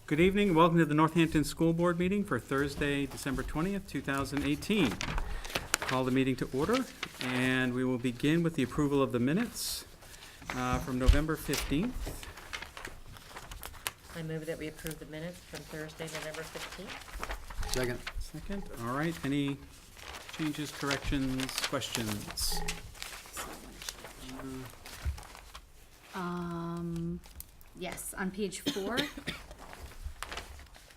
Good evening, and welcome to the Northampton School Board meeting for Thursday, December 20th, 2018. Call the meeting to order, and we will begin with the approval of the minutes from November 15th. I move that we approve the minutes from Thursday, November 15th. Second. Second, all right, any changes, corrections, questions? Yes, on page 4,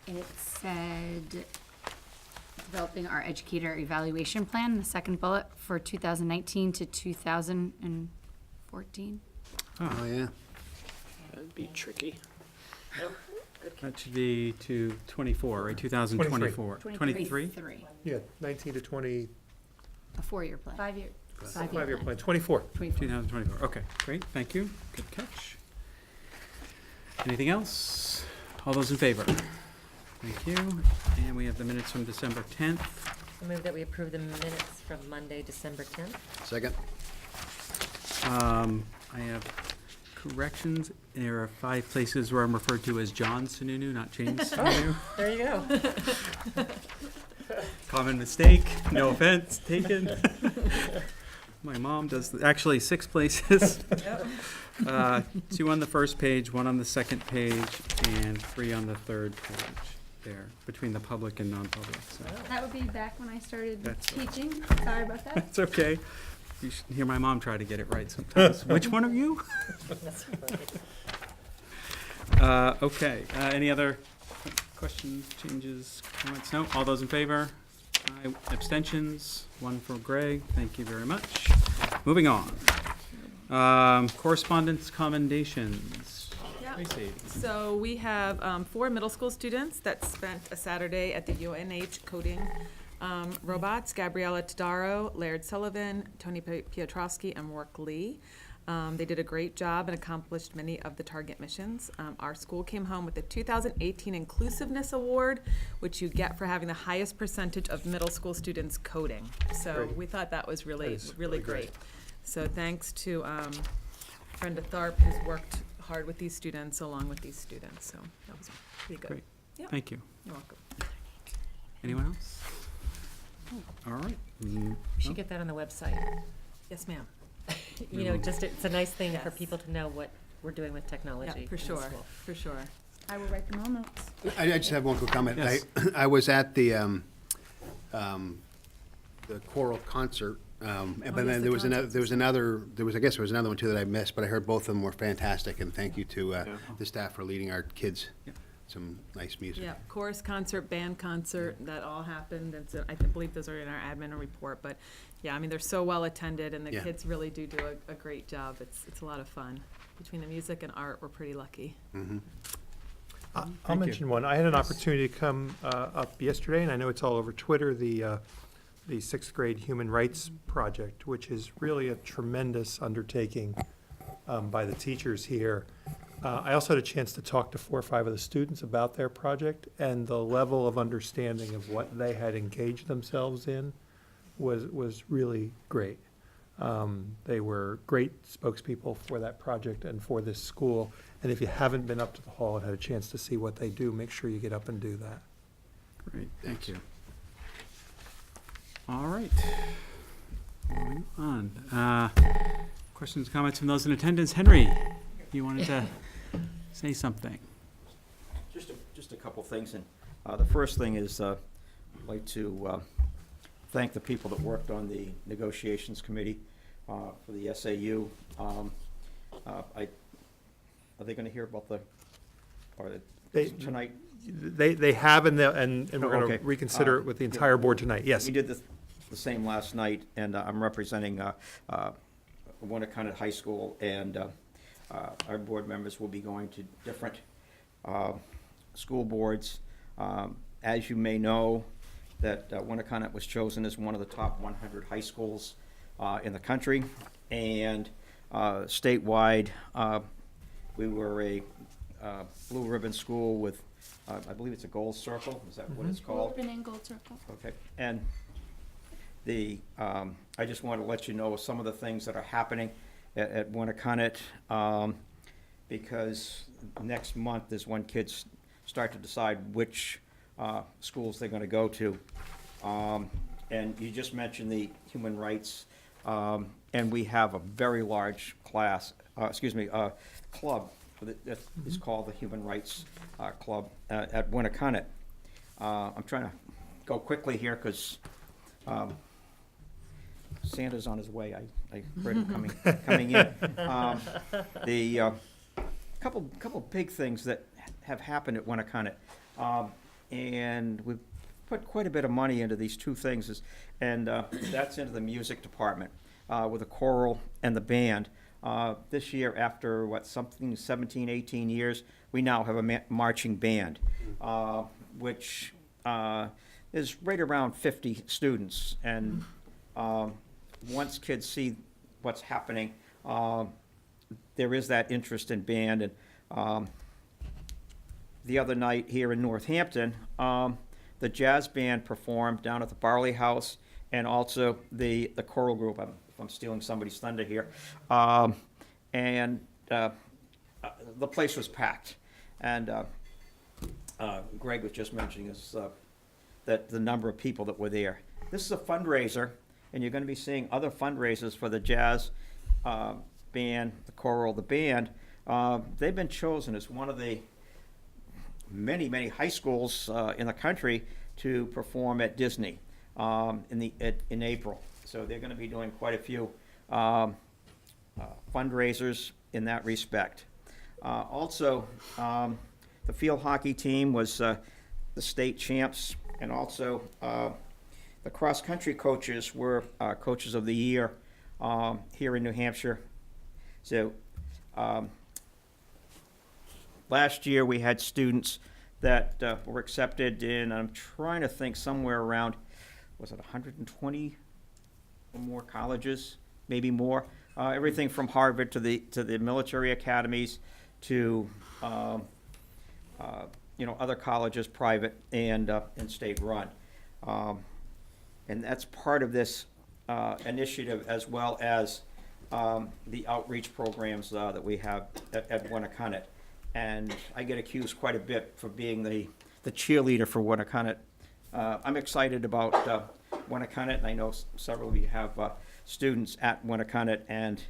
it said developing our educator evaluation plan, the second bullet for 2019 to 2014. Oh, yeah. That'd be tricky. That should be to 24, right, 2024? 23? Yeah, 19 to 20, A 4-year plan. 5-year. 5-year plan, 24. 2024, okay, great, thank you, good catch. Anything else? All those in favor? Thank you, and we have the minutes from December 10th. I move that we approve the minutes from Monday, December 10th. Second. I have corrections. There are 5 places where I'm referred to as John Sununu, not James Sununu. There you go. Common mistake, no offense taken. My mom does, actually 6 places. 2 on the first page, 1 on the second page, and 3 on the third page there, between the public and non-public, so. That would be back when I started That's- teaching. Sorry about that. That's okay. You should hear my mom try to get it right sometimes. Which one of you? That's right. Okay, any other questions, changes, comments? No? All those in favor? Aye. Abstentions? 1 for Greg. Thank you very much. Moving on. Correspondence commendations. Yeah. Tracy. So we have 4 middle school students that spent a Saturday at the UNH coding robots: Gabriella Tadaro, Laird Sullivan, Tony Piotrowski, and Rourke Lee. They did a great job and accomplished many of the target missions. Our school came home with the 2018 Inclusiveness Award, which you get for having the highest percentage of middle school students coding. So Great. we thought that was really, That is really really great. great. So thanks to Brenda Tharp, who's worked hard with these students, along with these students. So that was pretty good. Great. Yep. Thank you. You're welcome. Anyone else? All right. We should get that on the website. Yes, ma'am. You know, just, it's a nice thing for Yes. people to know what we're doing with technology. Yeah, for in the sure, school. for sure. I will write them all notes. I just have one quick comment. Yes. I was at the choral concert, but yes, then the there was another, concerts. I guess there was another one too that I missed, but I heard both of them were fantastic, and thank you to the staff for leading our kids. Yeah. Some nice music. Yeah, chorus concert, band concert, that all happened, and so I believe those are in our admin report, but, yeah, I mean, they're so well attended, and the Yeah. kids really do a great job. It's a lot of fun. Between the music and art, we're pretty lucky. Mhm. I'll Thank you. mention one. I had an opportunity to come up yesterday, and I know it's all over Twitter, the 6th grade Human Rights Project, which is really a tremendous undertaking by the teachers here. I also had a chance to talk to 4 or 5 of the students about their project, and the level of understanding of what they had engaged themselves in was really great. They were great spokespeople for that project and for this school. And if you haven't been up to the hall and had a chance to see what they do, make sure you get up and do that. Great, thank you. All right. Moving on. Questions, comments from those in attendance? Henry, you wanted to say something? Just a couple things, and the first thing is I'd like to thank the people that worked on the negotiations committee for the SAU. Are they going to hear about tonight? They have, and we're Oh, going okay. to reconsider it with the entire board tonight, yes. We did the same last night, and I'm representing Winnicott High School, and our board members will be going to different school boards. As you may know, that Winnicott was chosen as one of the top 100 high schools in the country, and statewide, we were a blue ribbon school with, I believe it's a gold circle, is that what it's called? Ribbon and gold circle. Okay, and I just want to let you know some of the things that are happening at Winnicott. because next month is when kids start to decide which schools they're going to go to. And you just mentioned the human rights, and we have a very large club that is called the Human Rights Club at Winnicott. I'm trying to go quickly here because Santa's on his way. I heard him coming in. The couple big things that have happened at Winnicott, and we've put quite a bit of money into these two things, and that's into the music department with the choral and the band. This year, after 17, 18 years, we now have a marching band, which is right around 50 students. And once kids see what's happening, there is that interest in band. And the other night here in Northampton, the jazz band performed down at the Barley House, and also the choral group. If I'm stealing somebody's thunder here. And the place was packed. And Greg was just mentioning this, that the number of people that were there. This is a fundraiser, and you're going to be seeing other fundraisers for the jazz band, the choral, the band. They've been chosen as one of the many high schools in the country to perform at Disney in April. So they're going to be doing quite a few fundraisers in that respect. Also, the field hockey team was the state champs, and also the cross-country coaches were coaches of the year here in New Hampshire. So last year we had students that were accepted in, I'm trying to think, somewhere around, was it 120 or more colleges, maybe more? Everything from Harvard to the military academies to other colleges, private and state run. And that's part of this initiative, as well as the outreach programs that we have at Winnicott. And I get accused quite a bit for being the cheerleader for Winnicott. I'm excited about Winnicott, and I know several of you have students at Winnicott, and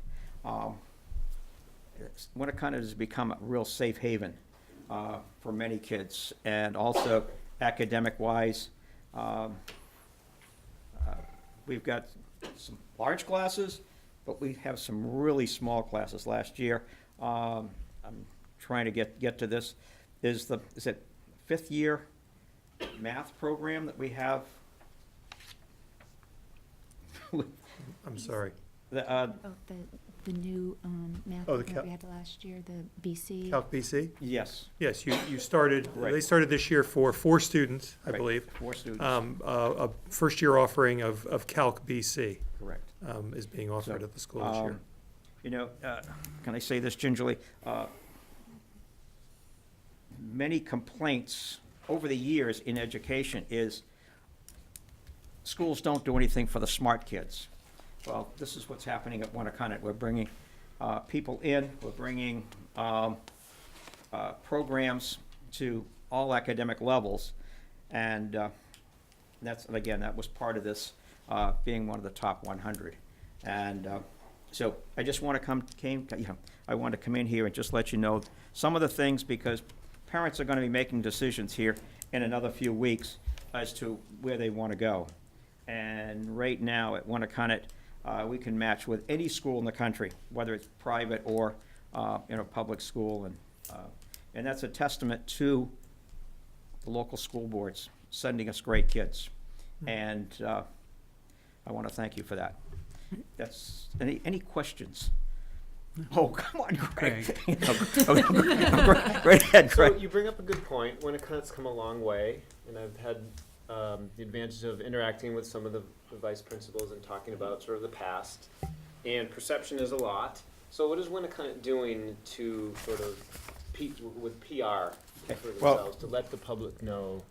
Winnicott has become a real safe haven for many kids, and also academic-wise. We've got some large classes, but we have some really small classes. Last year, I'm trying to get to this, is it fifth year math program that we have? I'm sorry. Oh, the new math Oh, the that we had last year, the BC. Calc BC? Yes. Yes, you started, Right. they started this year for 4 students, I Right. believe. 4 students. A first-year offering of Calc BC Correct. is being offered So, at the school this year. Can I say this gingerly? Many complaints over the years in education is schools don't do anything for the smart kids. Well, this is what's happening at Winnicott. We're bringing people in, we're bringing programs to all academic levels, and that was part of this being one of the top 100. And so I just want to I want to come in here and just let you know some of the things, because parents are going to be making decisions here in another few weeks as to where they want to go. And right now at Winnicott, we can match with any school in the country, whether it's private or public school, and that's a testament to the local school boards sending us great kids, and I want to thank you for that. That's any questions? Oh, come on, Greg. Right ahead, So Greg. you bring up a good point. Winnicott's come a long way, and I've had the advantage of interacting with some of the vice principals and talking about sort of the past. And perception is a lot. So what is Winnicott doing to sort of with PR for Well, themselves, to let the public know?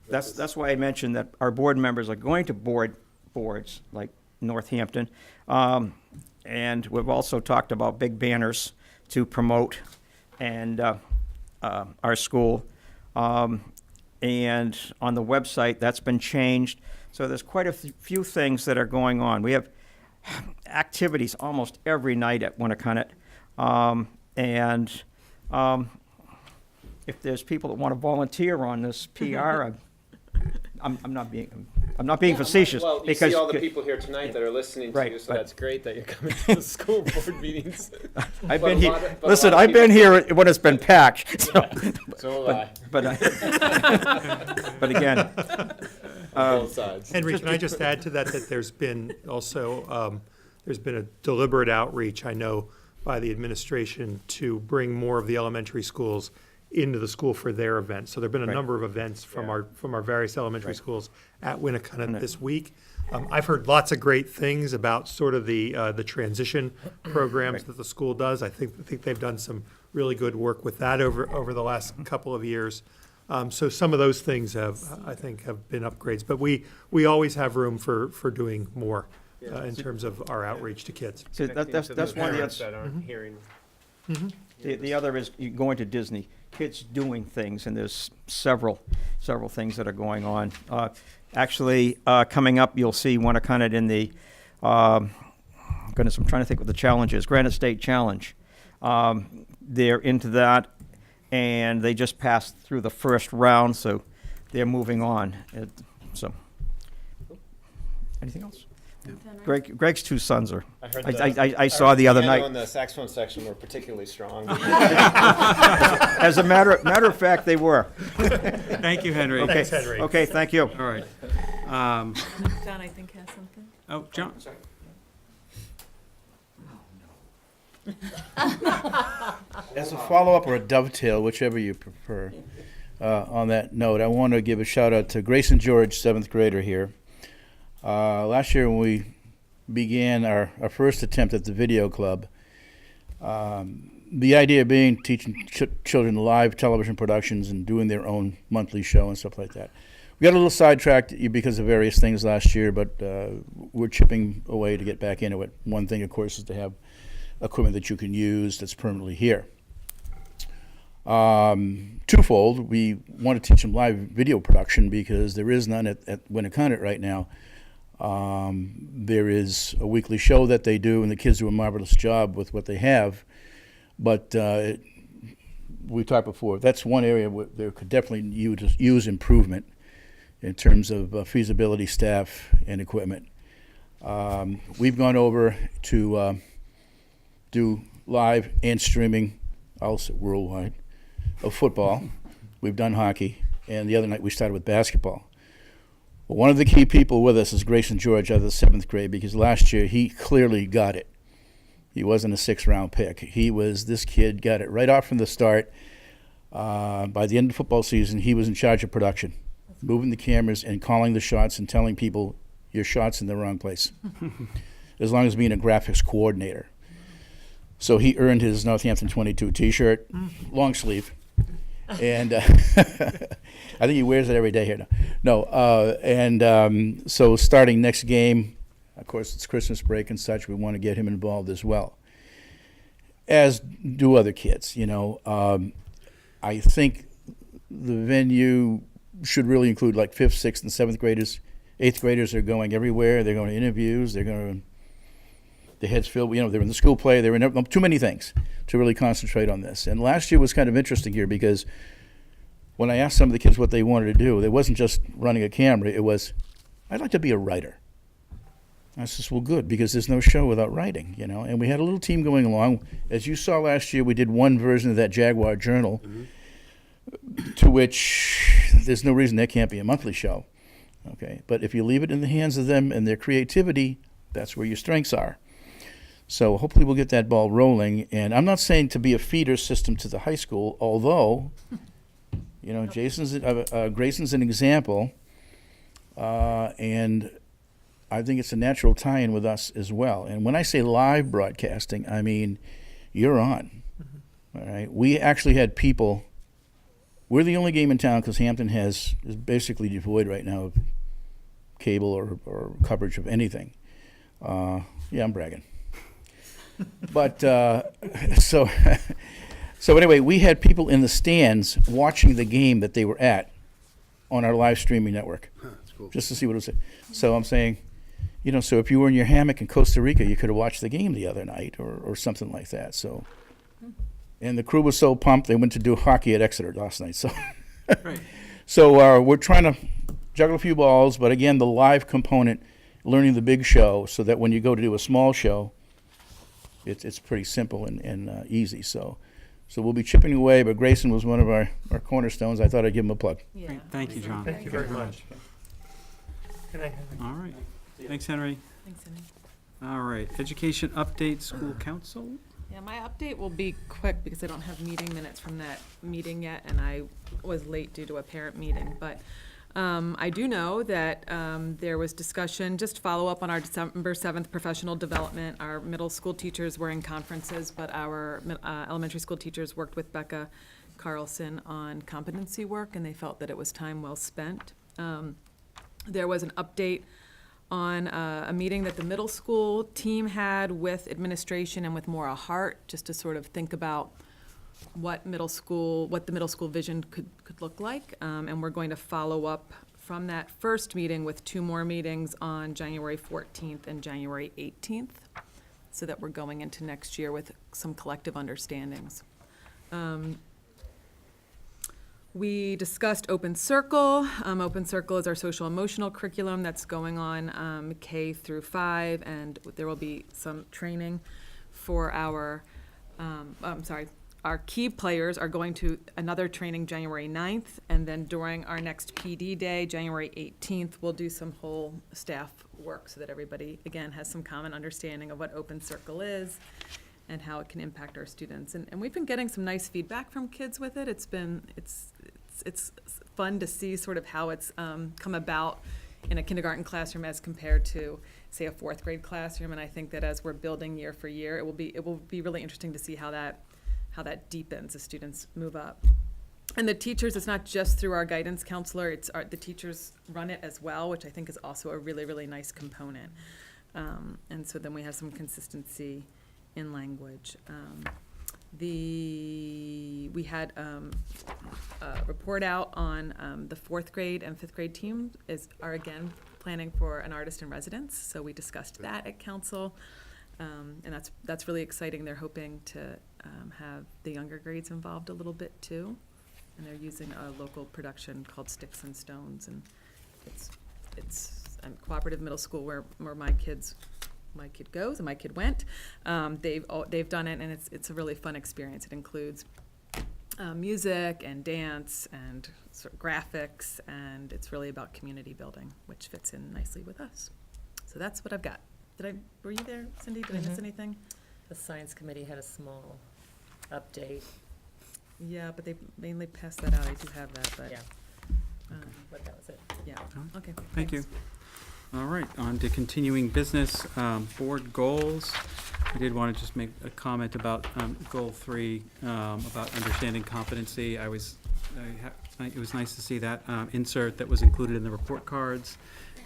that this- That's why I mentioned that our board members are going to boards like Northampton. And we've also talked about big banners to promote and our school. And on the website, that's been changed. So there's quite a few things that are going on. We have activities almost every night at Winnicott. If there's people that want to volunteer on this PR, I'm not being facetious. Well, you because see all the people here tonight that are listening to Right, you, so but- that's great that you're coming to the school board meetings. I've But been a here. lot of- but a Listen, lot of I've been people- here when it's been packed. So, So have I, but again, on both sides. Henry, can I just add to that, that there's been also, there's been a deliberate outreach, I know, by the administration to bring more of the elementary schools into the school for their events. So there've been a Right. number of events from Yeah. our various elementary Right. schools at Winnicott And this week. I've heard lots of great things about sort of the transition programs Right. that the school does. I think they've done some really good work with that over the last couple of years. So some of those things I think have been upgrades, but we always have room for doing more in terms of our outreach to kids. so that's Connecting to one of the parents others. that aren't hearing. The other is you going to Disney, kids doing things, and there's several things that are going on. Actually, coming up, you'll see Winnicott in the, goodness, I'm trying to think what the challenge is, Granite State Challenge. They're into that, and they just passed through the first round, so they're moving on. So, anything else? Greg's two sons are, I heard I saw the other piano night. and the saxophone section were particularly strong. As a matter of fact, they were. Thank you, Henry. Okay. Thanks, Henry. Okay, thank you. All right. John, I think, has something. Oh, John, As a follow-up or a dovetail, whichever you prefer, on that note, I want to give a shout-out to Grayson George, 7th grader here. Last year when we began our first attempt at the video club, the idea being teaching children live television productions and doing their own monthly show and stuff like that. We got a little sidetracked because of various things last year, but we're chipping away to get back into it. One thing, of course, is to have equipment that you can use that's permanently here. Twofold, we want to teach them live video production because there is none at Winnicott right now. There is a weekly show that they do, and the kids do a marvelous job with what they have. But we've talked before, that's one area where there could definitely use improvement in terms of feasibility, staff, and equipment. We've gone over to do live and streaming, also worldwide, of football. We've done hockey, and the other night we started with basketball. Well, one of the key people with us is Grayson George out of the 7th grade, because last year he clearly got it. He wasn't a 6th-round pick. This kid got it right off from the start. By the end of football season, he was in charge of production, moving the cameras and calling the shots and telling people your shot's in the wrong place, as long as being a graphics coordinator. So he earned his Northampton 22 T-shirt, long sleeve, and I think he wears it every day here now. So starting next game, of course, it's Christmas break and such, we want to get him involved as well, as do other kids, I think the venue should really include like 5th, 6th, and 7th graders. 8th graders are going everywhere. They're going to interviews. They're going to, the heads filled, they're in the school play. They're in too many things to really concentrate on this. And last year was kind of interesting here because when I asked some of the kids what they wanted to do, it wasn't just running a camera. It was, I'd like to be a writer. I said, well, good, because there's no show without writing, And we had a little team going along. As you saw last year, we did one version of that Jaguar Journal, to which there's no reason that can't be a monthly show. Okay, but if you leave it in the hands of them and their creativity, that's where your strengths are. So hopefully we'll get that ball rolling. And I'm not saying to be a feeder system to the high school, although, Grayson's an example, and I think it's a natural tie-in with us as well. And when I say live broadcasting, I mean you're on. All right, we actually had people. We're the only game in town because Hampton is basically devoid right now of cable or coverage of anything. Yeah, I'm bragging. But So anyway, we had people in the stands watching the game that they were at on our live streaming network, Huh, that's cool. just to see what it was. So I'm saying, you know, so if you were in your hammock in Costa Rica, you could have watched the game the other night or something like that. So, and the crew was so pumped, they went to do hockey at Exeter last night. So, Great. so we're trying to juggle a few balls, but again, the live component, learning the big show, so that when you go to do a small show, it's pretty simple and easy. So we'll be chipping away. But Grayson was one of our cornerstones. I thought I'd give him a plug. Yeah. Great. Thank you, John. Thank you very much. Good night. All right. Thanks, Henry. Thanks, Cindy. All right, education update, school council. Yeah, my update will be quick because I don't have meeting minutes from that meeting yet, and I was late due to a parent meeting. But I do know that there was discussion, just follow up on our December 7th professional development. Our middle school teachers were in conferences, but our elementary school teachers worked with Becca Carlson on competency work, and they felt that it was time well spent. There was an update on a meeting that the middle school team had with administration and with Maura Hart, just to sort of think about what the middle school vision could look like. And we're going to follow up from that first meeting with 2 more meetings on January 14th and January 18th, so that we're going into next year with some collective understandings. We discussed Open Circle. Open Circle is our social emotional curriculum that's going on K through 5, and there will be some training for our key players are going to another training January 9th, and then during our next PD day, January 18th, we'll do some whole staff work so that everybody, again, has some common understanding of what Open Circle is and how it can impact our students. And we've been getting some nice feedback from kids with it. It's fun to see sort of how it's come about in a kindergarten classroom as compared to, say, a 4th grade classroom. And I think that as we're building year for year, it will be really interesting to see how that deepens as students move up. And the teachers, it's not just through our guidance counselor, the teachers run it as well, which I think is also a really, really nice component. And so then we have some consistency in language. We had a report out on the 4th grade and 5th grade team are again planning for an artist in residence. So we discussed that at council, and that's really exciting. They're hoping to have the younger grades involved a little bit too, and they're using a local production called Sticks and Stones, and it's a cooperative middle school where my kid goes and my kid went. They've done it, and it's a really fun experience. It includes music and dance and sort of graphics, and it's really about community building, which fits in nicely with us. So that's what I've got. Were you there, Cindy? Did I miss anything? The science committee had a small update. Yeah, but they mainly passed that out. I do have that, but Yeah. But that was it. yeah. Okay. Thank you. thanks. All right, on to continuing business, board goals. I did want to just make a comment about goal 3, about understanding competency. It was nice to see that insert that was included in the report cards.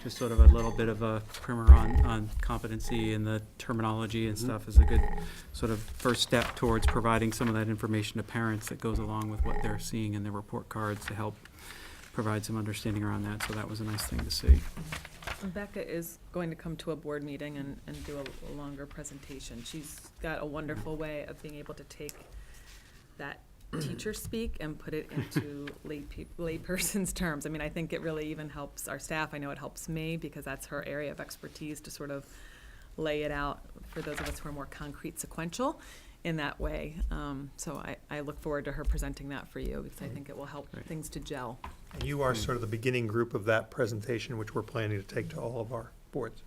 Just sort of a little bit of a primer on competency, and the terminology and stuff is a good sort of first step towards providing some of that information to parents that goes along with what they're seeing in their report cards to help provide some understanding around that. So that was a nice thing to see. Becca is going to come to a board meeting and do a longer presentation. She's got a wonderful way of being able to take that teacher speak and put it into lay person's terms. I mean, I think it really even helps our staff. I know it helps me because that's her area of expertise to sort of lay it out for those of us who are more concrete, sequential in that way. So I look forward to her presenting that for you because I think it will help things to gel. And you are sort of the beginning group of that presentation, which we're planning to take to all of our boards.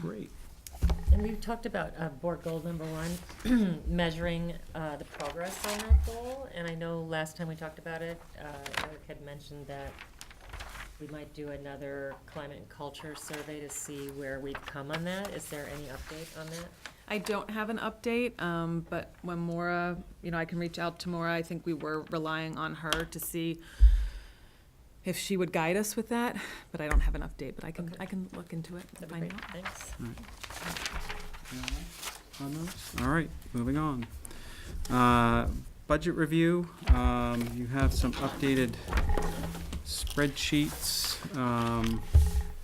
Great. And we talked about board goal number 1, measuring the progress on that goal. And I know last time we talked about it, Eric had mentioned that we might do another climate and culture survey to see where we've come on that. Is there any update on that? I don't have an update, but when Maura, I can reach out to Maura. I think we were relying on her to see if she would guide us with that, but I don't have an update, but I can look into it and That'd be find great. out. Thanks. On those? All right, moving on. budget review. You have some updated spreadsheets.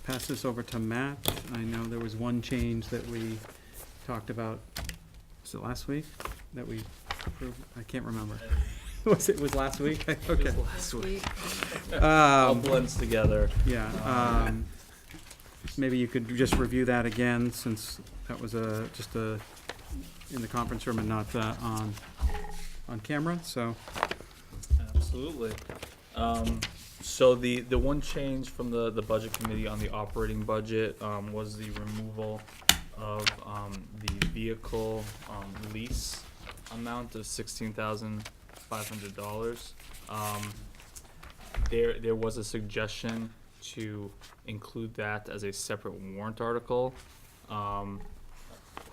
Pass this over to Matt. I know there was one change that we talked about, was it last week, that we approved? I can't remember. Was last week? Okay. Last week. All blends together. Yeah, maybe you could just review that again, since that was just in the conference room and not on camera, so. Absolutely. So the one change from the budget committee on the operating budget was the removal of the vehicle lease amount of $16,500. There was a suggestion to include that as a separate warrant article.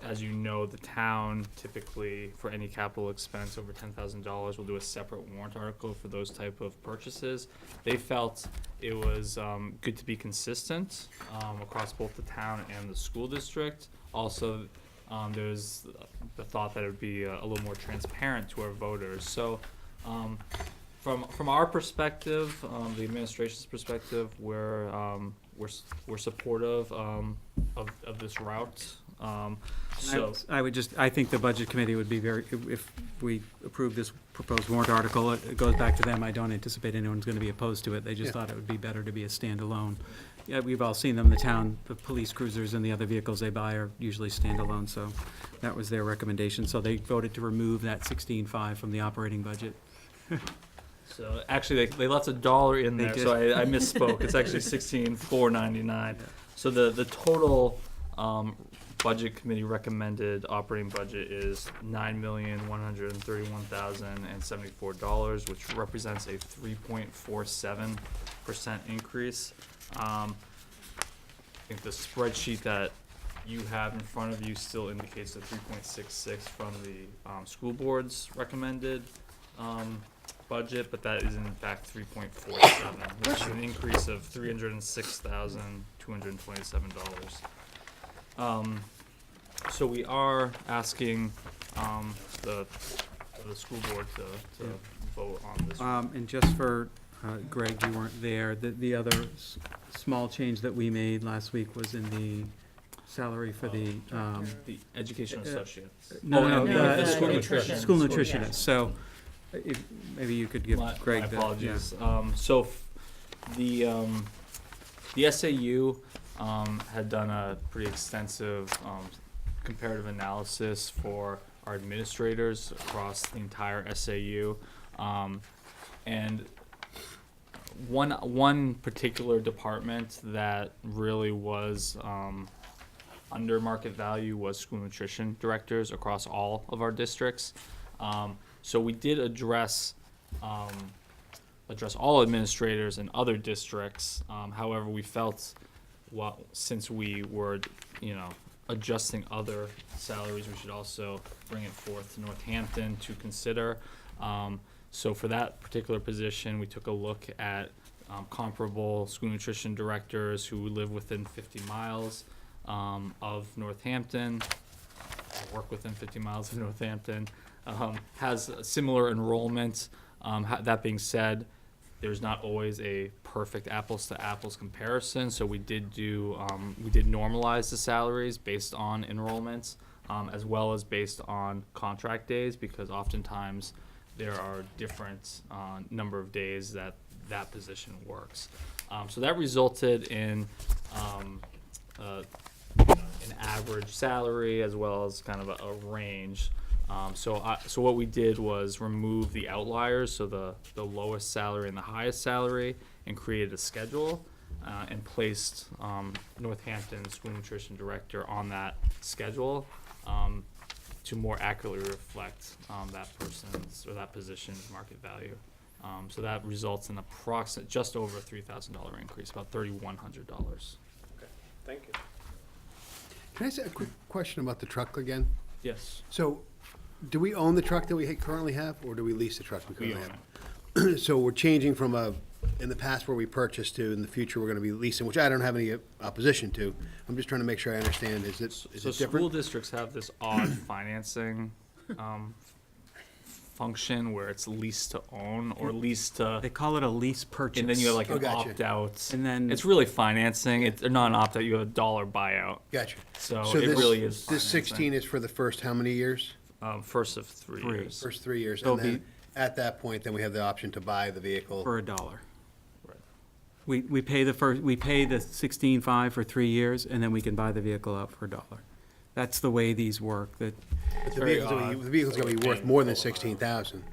As you know, the town typically, for any capital expense over $10,000, will do a separate warrant article for those type of purchases. They felt it was good to be consistent across both the town and the school district. Also, there's the thought that it would be a little more transparent to our voters. So, from our perspective, the administration's perspective, we're supportive of this route. I think the budget committee would be if we approve this proposed warrant article, it goes back to them. I don't anticipate anyone's gonna be opposed to it. They just thought it would be better to be a standalone. Yeah, we've all seen them, the town, the police cruisers and the other vehicles they buy are usually standalone, so that was their recommendation. So they voted to remove that 16.5 from the operating budget. So actually, they left $1 in They there, did. so I misspoke. It's actually $16,499. So the total budget committee recommended operating budget is $9,131,074, which represents a 3.47% increase. I think the spreadsheet that you have in front of you still indicates the 3.66 from the school board's recommended budget, but that is in fact 3.47, which is an increase of $306,227. So we are asking the school board to vote on this. And just for, Greg, you weren't there, the other small change that we made last week was in the salary for the, The education associates. no, The school nutrition. school nutritionist. So if, maybe you could give Greg My the. apologies. So the SAU had done a pretty extensive comparative analysis for our administrators across the entire SAU. And one particular department that really was under market value was school nutrition directors across all of our districts. So we did address all administrators in other districts. However, we felt, since we were, adjusting other salaries, we should also bring it forth to Northampton to consider. So for that particular position, we took a look at comparable school nutrition directors who live within 50 miles of Northampton, or work within 50 miles of Northampton, has a similar enrollment. That being said, there's not always a perfect apples to apples comparison, so we did normalize the salaries based on enrollments, as well as based on contract days, because oftentimes there are different number of days that position works. So that resulted in an average salary as well as kind of a range. So what we did was remove the outliers, so the lowest salary and the highest salary, and created a schedule and placed Northampton School Nutrition Director on that schedule to more accurately reflect that person's or that position's market value. So that results in approximate just over a $3,000 increase, about $3,100. Okay, thank you. Can I ask a quick question about the truck again? Yes. So, do we own the truck that we currently have, or do we lease the truck we We currently own have? So we're changing from in the past where we purchased to, in the future, we're gonna be leasing, which I don't have any opposition to. I'm just trying to make sure I understand, is it So school different? districts have this odd financing function where it's lease to own or lease to, They call it a lease purchase. and then you have like Oh, an gotcha. opt-out. And then It's really financing. It's not an opt-out, you have a dollar buyout. Gotcha. So So it this- really is This 16 is for the first how many years? First of 3 Three. years. First 3 years. It'll And then be- at that point, then we have the option to buy the vehicle. for $1. Right. We pay the 16.5 for 3 years, and then we can buy the vehicle out for $1. That's the way these work, that, But the very vehicle's gonna be worth more than 16,000.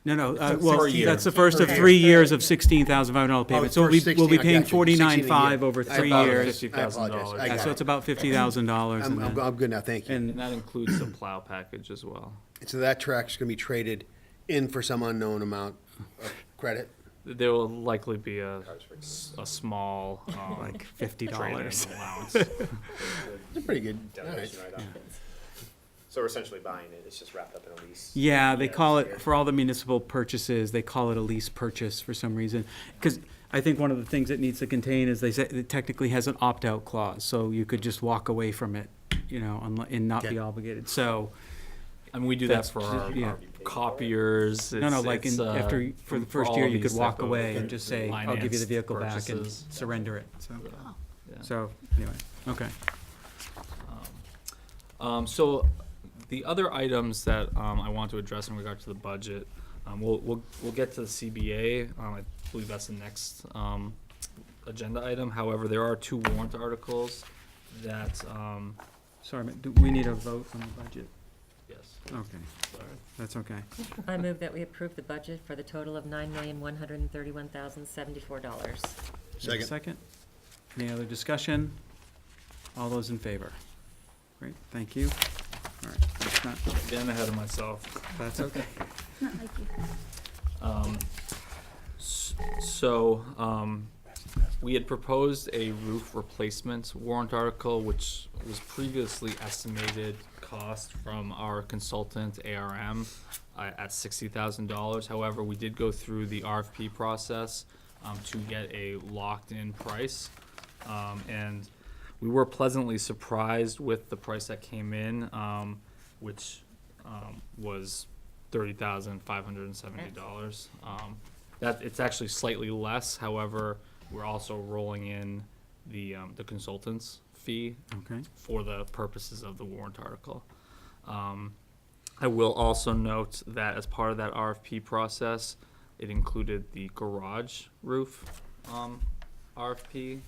no, per well, year. that's the first of Per 3 years of $16,500 payment. So first we'll be 16, I paying got you. 49.5 16 a over year. 3 I years. apologize. I apologize. I Yeah, got so it. it's about $50,000. and then- I'm good now, thank you. And And that includes the plow package as well. So that truck's gonna be traded in for some unknown amount of credit? There will likely be a small, like trade-in $50. allowance. It's pretty good. All right. Definition right off. So we're essentially buying it, it's just wrapped up in a lease. Yeah, they call it's it, for all the municipal purchases, they call it a lease purchase for some reason. Because I think one of the things it needs to contain is they say it technically has an opt-out clause, so you could just walk away from it, and not be Okay. obligated. So, I mean, we do that That's for just- yeah. our copiers. no, like It's, after, for the first all year, of you could these walk type of away and just say, I'll give you the financed vehicle back and purchases. surrender it, so. Yeah. So, anyway, okay. So the other items that I want to address in regard to the budget, we'll get to the CBA. I believe that's the next agenda item. However, there are 2 warrant articles that, Sorry, but do we need a vote on the budget? yes, Okay, sorry. that's okay. I move that we approve the budget for the total of $9,131,074. Second. Second? Any other discussion? All those in favor? Great, thank you. All right, that's not, Getting ahead of myself. that's okay. Not like you. We had proposed a roof replacement warrant article, which was previously estimated cost from our consultant, ARM, at $60,000. However, we did go through the RFP process to get a locked-in price. And we were pleasantly surprised with the price that came in, which was $30,570. That it's actually slightly less. However, we're also rolling in the consultant's fee Okay, for the purposes of the warrant article. I will also note that as part of that RFP process, it included the garage roof RFP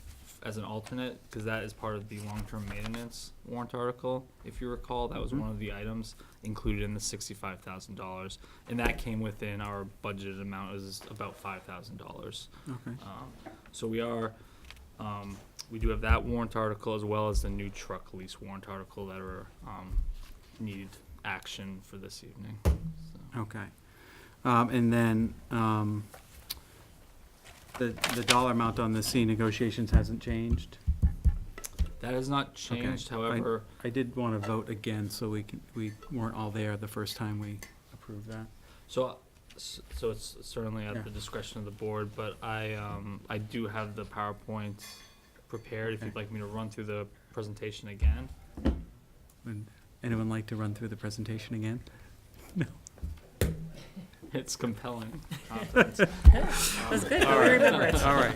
as an alternate, because that is part of the long-term maintenance warrant article. If you recall, that was one of the items included in the $65,000, and that came within our budgeted amount, is about $5,000. okay. So we do have that warrant article as well as the new truck lease warrant article that are need action for this evening. So. Okay. And then, the dollar amount on the C negotiations hasn't changed? That has not changed, Okay. however, I did want to vote again, so we weren't all there the first time we approved that. so it's certainly at Yeah. the discretion of the board, but I do have the PowerPoint prepared if you'd like me to run through the presentation again. Would anyone like to run through the presentation again? It's compelling content. That's good, All we right. remember it. All right.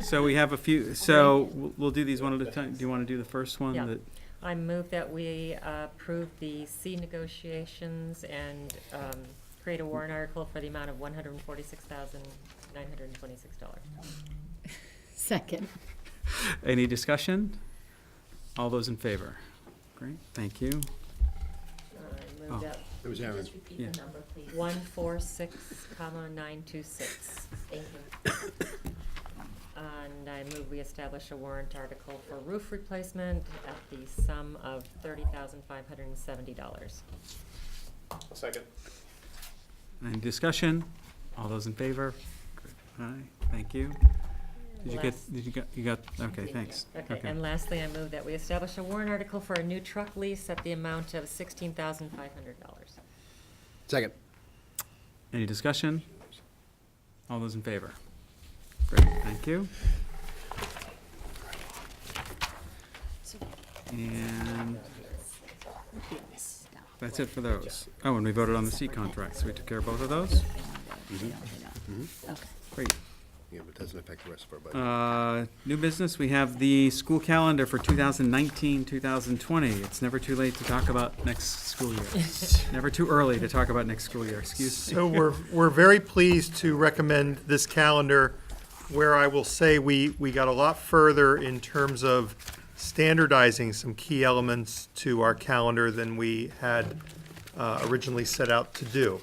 So we have a few, so we'll do these one at a time. Do you want to do the first one? Yeah. that- I move that we approve the C negotiations and create a warrant article for the amount of $146,926. Second. Any discussion? All those in favor? Great, thank you. I Oh. move that It was Aaron. Yeah. 146,926. Thank you. And I move we establish a warrant article for roof replacement at the sum of $30,570. Second. Any discussion? All those in favor? Aye, thank you. You got, okay, thanks. Okay, and lastly, I move that we establish a warrant article for a new truck lease at the amount of $16,500. Second. Any discussion? All those in favor? Great, thank you. And That's it for those. Oh, and we voted on the seat contracts. We took care of both of those? Okay. Great. Yeah, but it doesn't affect the rest of our budget. New business, we have the school calendar for 2019, 2020. It's never too late to talk about next school year. Never too early to talk about next school year, excuse me. So we're very pleased to recommend this calendar, where I will say we got a lot further in terms of standardizing some key elements to our calendar than we had originally set out to do.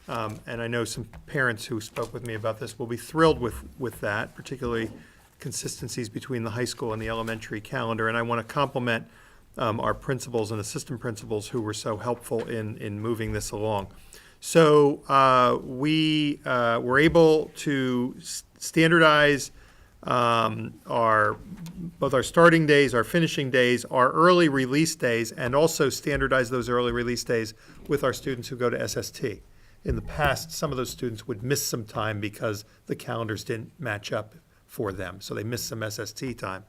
And I know some parents who spoke with me about this will be thrilled with that, particularly consistencies between the high school and the elementary calendar. And I want to compliment our principals and assistant principals who were so helpful in moving this along. So we were able to standardize both our starting days, our finishing days, our early release days, and also standardize those early release days with our students who go to SST. In the past, some of those students would miss some time because the calendars didn't match up for them, so they missed some SST time.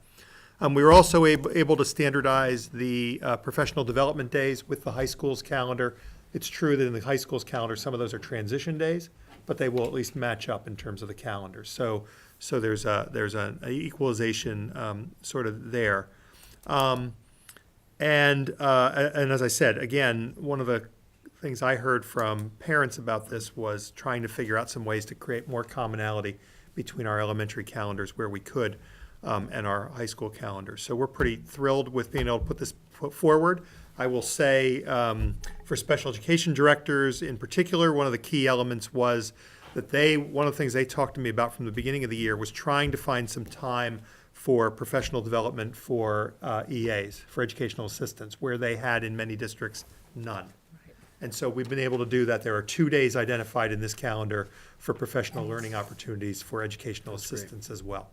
We were also able to standardize the professional development days with the high school's calendar. It's true that in the high school's calendar, some of those are transition days, but they will at least match up in terms of the calendar. So there's an equalization sort of there. And as I said, again, one of the things I heard from parents about this was trying to figure out some ways to create more commonality between our elementary calendars where we could and our high school calendars. So we're pretty thrilled with being able to put this forward. I will say for special education directors in particular, one of the key elements was that one of the things they talked to me about from the beginning of the year was trying to find some time for professional development for EAs, for educational assistants, where they had in many districts none. And so we've been able to do that. There are 2 days identified in this calendar for professional learning opportunities for educational assistants as well.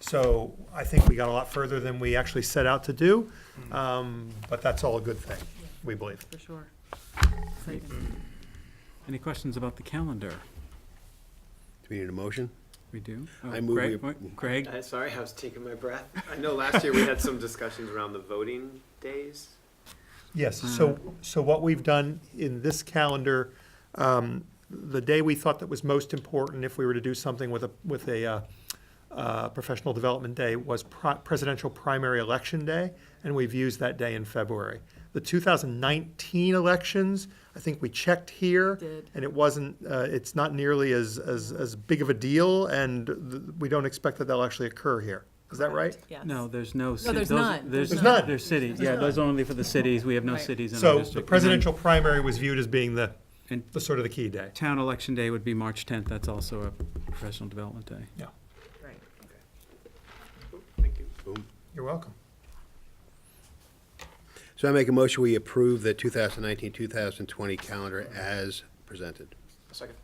So I think we got a lot further than we actually set out to do, but that's all a good thing, we believe. For sure. Any questions about the calendar? Do we need a motion? We do? I move Craig, we- Craig? Sorry, I was taking my breath. I know last year we had some discussions around the voting days. Yes, so what we've done in this calendar, the day we thought that was most important if we were to do something with a professional development day was presidential primary election day, and we've used that day in February. The 2019 elections, I think we checked here, Did. and it wasn't, it's not nearly as big of a deal, and we don't expect that they'll actually occur here. Is that right? Yes. No, there's no. No, there's none. There's There's none. There's cities, yeah, There's those are only for the cities. We have no Right. cities in our So district. the And then presidential primary was viewed as being the And- sort of the key day. Town election day would be March 10th. That's also a professional development day. Yeah, Right. Thank you. Boom. you're welcome. So I make a motion, we approve the 2019-2020 calendar as presented. Second.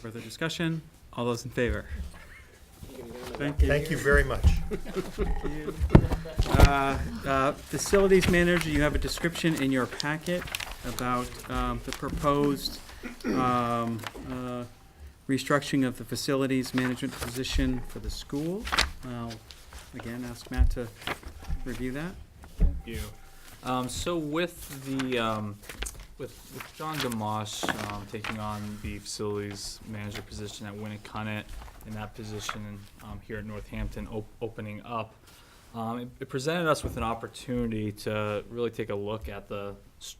Further discussion? All those in favor? Thank you. Thank you very much. Facilities manager, you have a description in your packet about the proposed restructuring of the facilities management position for the school. I'll again ask Matt to review that. Thank you. So with the, with John Gamache, taking on the facilities manager position at Winnicott, and that position, here at Northampton opening up, it presented us with an opportunity to really take a look at the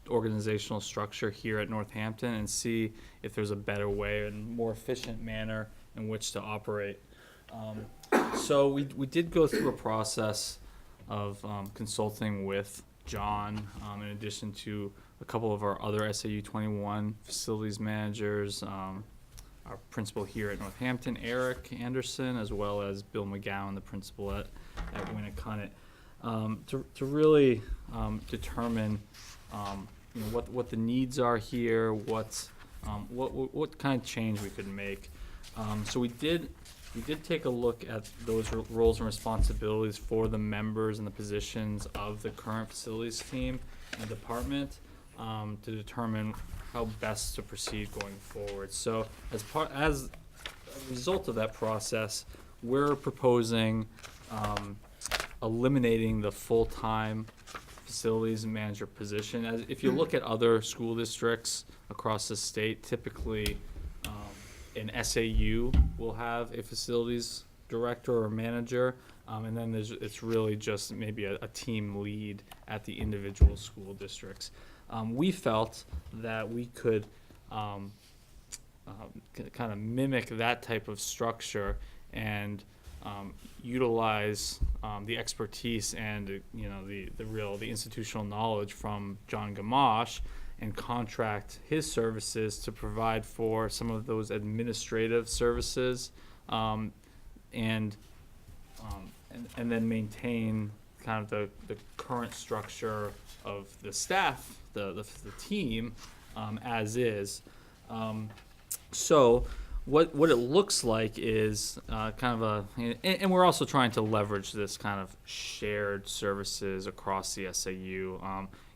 organizational structure here at Northampton and see if there's a better way and more efficient manner in which to operate. So we did go through a process of consulting with John, in addition to a couple of our other SAU 21 facilities managers, our principal here at Northampton, Eric Anderson, as well as Bill McGowan, the principal at Winnicott, to really determine what the needs are here, what kind of change we could make. So we did take a look at those roles and responsibilities for the members and the positions of the current facilities team and department, to determine how best to proceed going forward. So as a result of that process, we're proposing eliminating the full-time facilities manager position. As if you look at other school districts across the state, typically an SAU will have a facilities director or manager, and then it's really just maybe a team lead at the individual school districts. We felt that we could kind of mimic that type of structure and utilize the expertise and the institutional knowledge from John Gamache and contract his services to provide for some of those administrative services, and then maintain kind of the current structure of the staff, the team, as is. So what it looks like is kind of and we're also trying to leverage this kind of shared services across the SAU.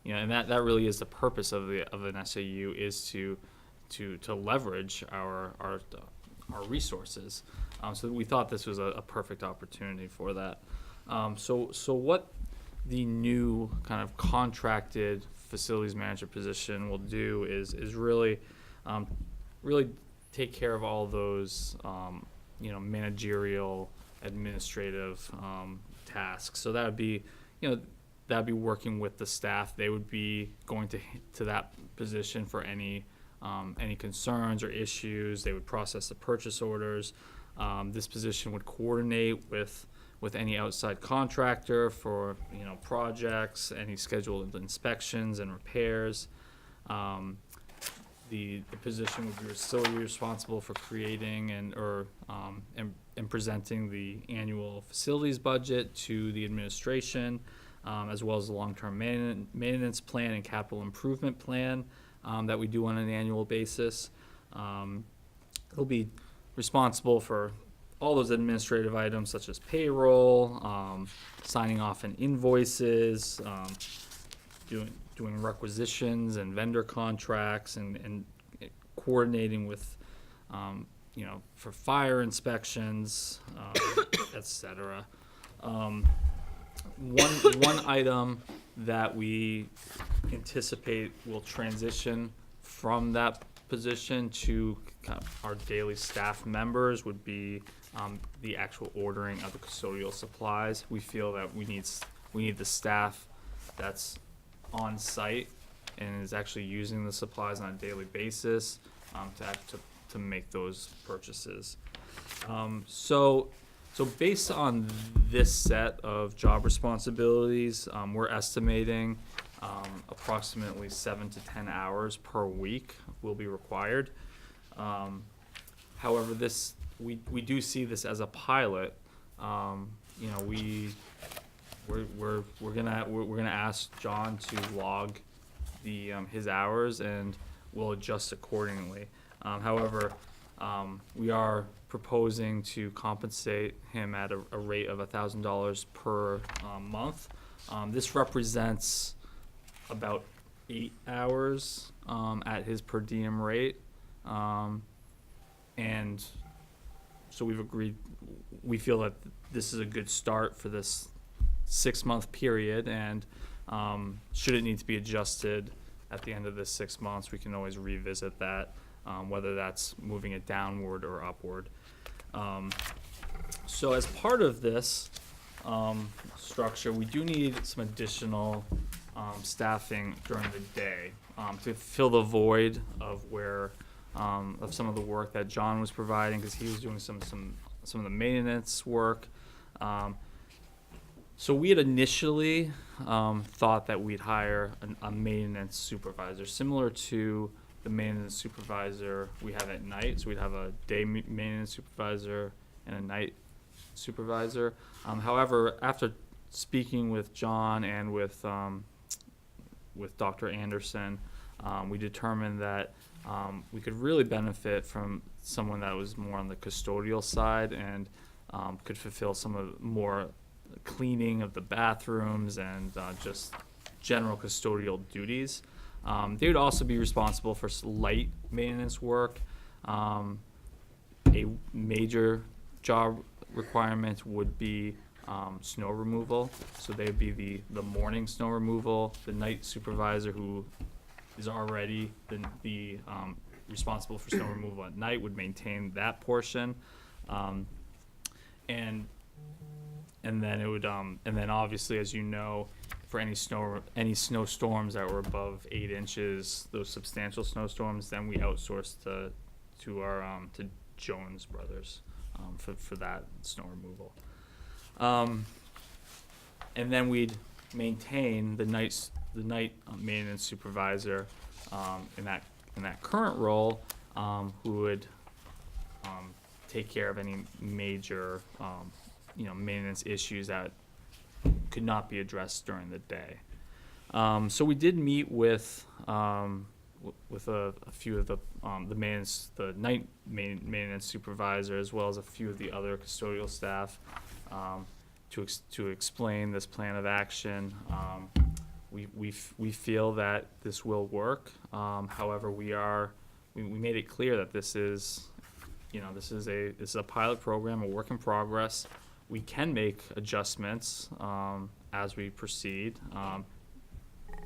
And that really is the purpose of an SAU, is to leverage our resources. So we thought this was a perfect opportunity for that. So what the new kind of contracted facilities manager position will do is really take care of all those managerial, administrative tasks. So that would be working with the staff. They would be going to that position for any concerns or issues. They would process the purchase orders. This position would coordinate with any outside contractor for projects, any scheduled inspections and repairs. The position would be still responsible for creating and presenting the annual facilities budget to the administration, as well as the long-term maintenance plan and capital improvement plan that we do on an annual basis. It'll be responsible for all those administrative items such as payroll, signing off on invoices, doing requisitions and vendor contracts, and coordinating with for fire inspections, etc. One item that we anticipate will transition from that position to kind of our daily staff members would be the actual ordering of the custodial supplies. We feel that we need the staff that's on site and is actually using the supplies on a daily basis to make those purchases. So based on this set of job responsibilities, we're estimating approximately 7 to 10 hours per week will be required. However, we do see this as a pilot. We're gonna ask John to log his hours, and we'll adjust accordingly. However, we are proposing to compensate him at a rate of $1,000 per month. This represents about 8 hours at his per diem rate, and so we've agreed. We feel that this is a good start for this 6-month period, and should it need to be adjusted at the end of this 6 months, we can always revisit that, whether that's moving it downward or upward. So as part of this structure, we do need some additional staffing during the day to fill the void of of some of the work that John was providing, because he was doing some of the maintenance work. So we had initially thought that we'd hire a maintenance supervisor, similar to the maintenance supervisor we have at night. So we'd have a day maintenance supervisor and a night supervisor. However, after speaking with John and with Dr. Anderson, we determined that we could really benefit from someone that was more on the custodial side and could fulfill some of more cleaning of the bathrooms and just general custodial duties. They would also be responsible for light maintenance work. A major job requirement would be snow removal. So they'd be the morning snow removal. The night supervisor, who is already the responsible for snow removal at night, would maintain that portion. And then it would, and then obviously, as you know, for any snowstorms that were above 8 inches, those substantial snowstorms, then we outsourced to our to Jones Brothers for that snow removal. And then we'd maintain the night maintenance supervisor in that current role, who would take care of any major maintenance issues that could not be addressed during the day. So we did meet with a few of the night maintenance supervisor, as well as a few of the other custodial staff, to explain this plan of action. We feel that this will work. However, we made it clear that this is a pilot program, a work in progress. We can make adjustments as we proceed.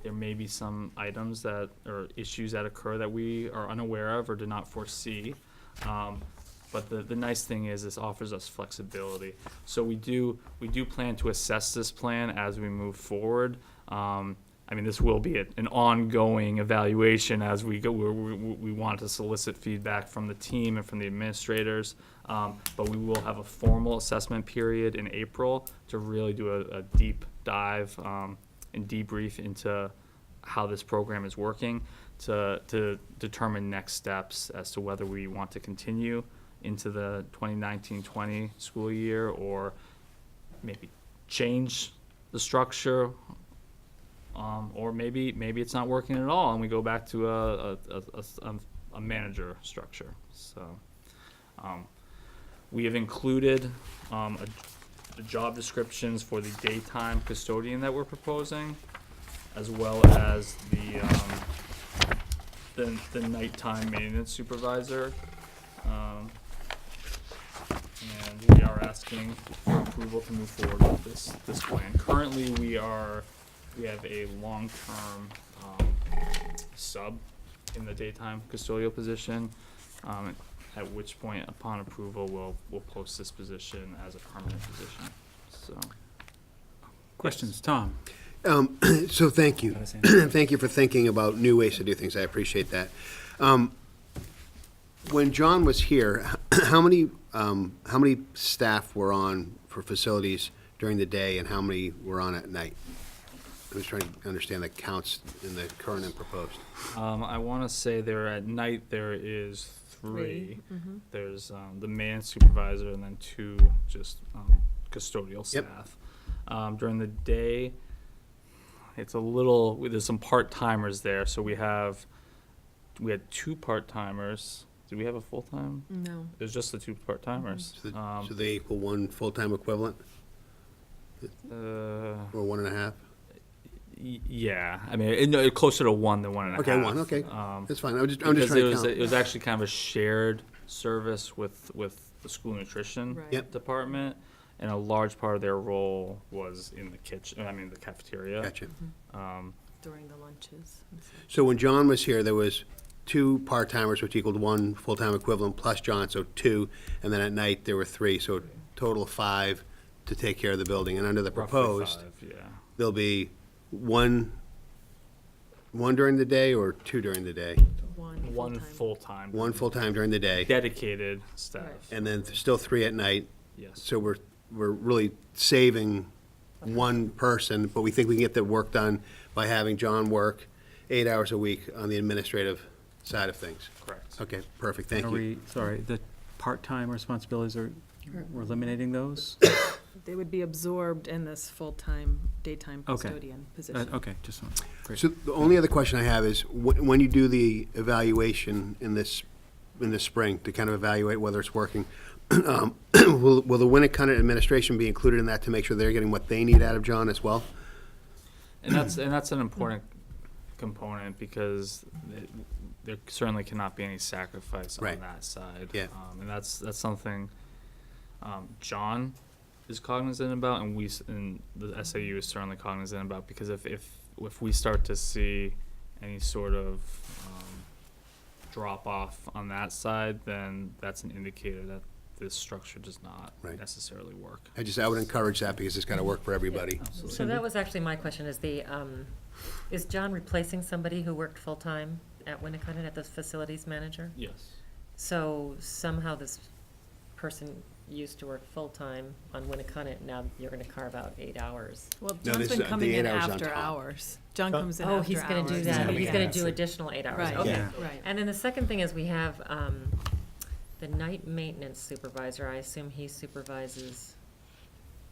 There may be some items or issues that occur that we are unaware of or did not foresee. But the nice thing is this offers us flexibility. So we do plan to assess this plan as we move forward. This will be an ongoing evaluation as we go. We want to solicit feedback from the team and from the administrators, but we will have a formal assessment period in April to really do a deep dive and debrief into how this program is working to determine next steps as to whether we want to continue into the 2019-20 school year or maybe change the structure. Or maybe it's not working at all, and we go back to a manager structure. So we have included the job descriptions for the daytime custodian that we're proposing, as well as the nighttime maintenance supervisor. And we are asking for approval to move forward with this plan. Currently, we have a long-term sub in the daytime custodial position, at which point, upon approval, we'll post this position as a permanent position. So, Questions, Tom? So thank you. Thank you for thinking about new ways to do things. I appreciate that. When John was here, how many staff were on for facilities during the day and how many were on at night? I was trying to understand the counts in the current and proposed. I want to say at night there is 3. Mm-hmm. There's the man supervisor and then 2 just custodial staff. During the day, it's there's some part-timers there. So we had 2 part-timers. Did we have a full-time? No. There's just the 2 part-timers. So they equal 1 full-time equivalent? Or 1.5? Yeah, closer to 1 than 1.5. Okay, 1, okay. That's fine. I'm just trying Because to count. it was actually kind of a shared service with the school nutrition Right. Yep. department, and a large part of their role was in the kitchen, the cafeteria. Gotcha. During the lunches. and stuff. So when John was here, there was 2 part-timers, which equaled 1 full-time equivalent, plus John, so 2. And then at night, there were 3, so a total of 5 to take care of the building. And under the Roughly proposed, 5, yeah. there'll be one during the day or 2 during the day? One full-time. 1 full-time during the day, Dedicated staff. Right. and then still 3 at night. Yes. So we're really saving 1 person, but we think we can get the work done by having John work 8 hours a week on the administrative side of things. Correct. Okay, perfect, thank you. The part-time responsibilities we're eliminating those? They would be absorbed in this full-time daytime Okay. custodian position. Okay, just one. Great. So the only other question I have is, when you do the evaluation in this spring to kind of evaluate whether it's working, will the Winnicott administration be included in that to make sure they're getting what they need out of John as well? And that's an important component, because there certainly cannot be any sacrifice on Right. that side. Yeah. And that's something John is cognizant about, and and the SAU is certainly cognizant about, because if we start to see any sort of drop off on that side, then that's an indicator that this structure does not Right. necessarily work. I would encourage that because it's got to work for everybody. So that was actually my question, is John replacing somebody who worked full-time at Winnicott at the facilities manager? Yes. So somehow this person used to work full-time on Winnicott, now you're gonna carve out 8 hours. Well, No, John's this, been the coming 8 in hours on after top. hours. John comes in Oh, after he's gonna do hours. that, Yeah. he's gonna do additional 8 hours, Right, okay. Yeah. right. And then the second thing is we have, the night maintenance supervisor, I assume he supervises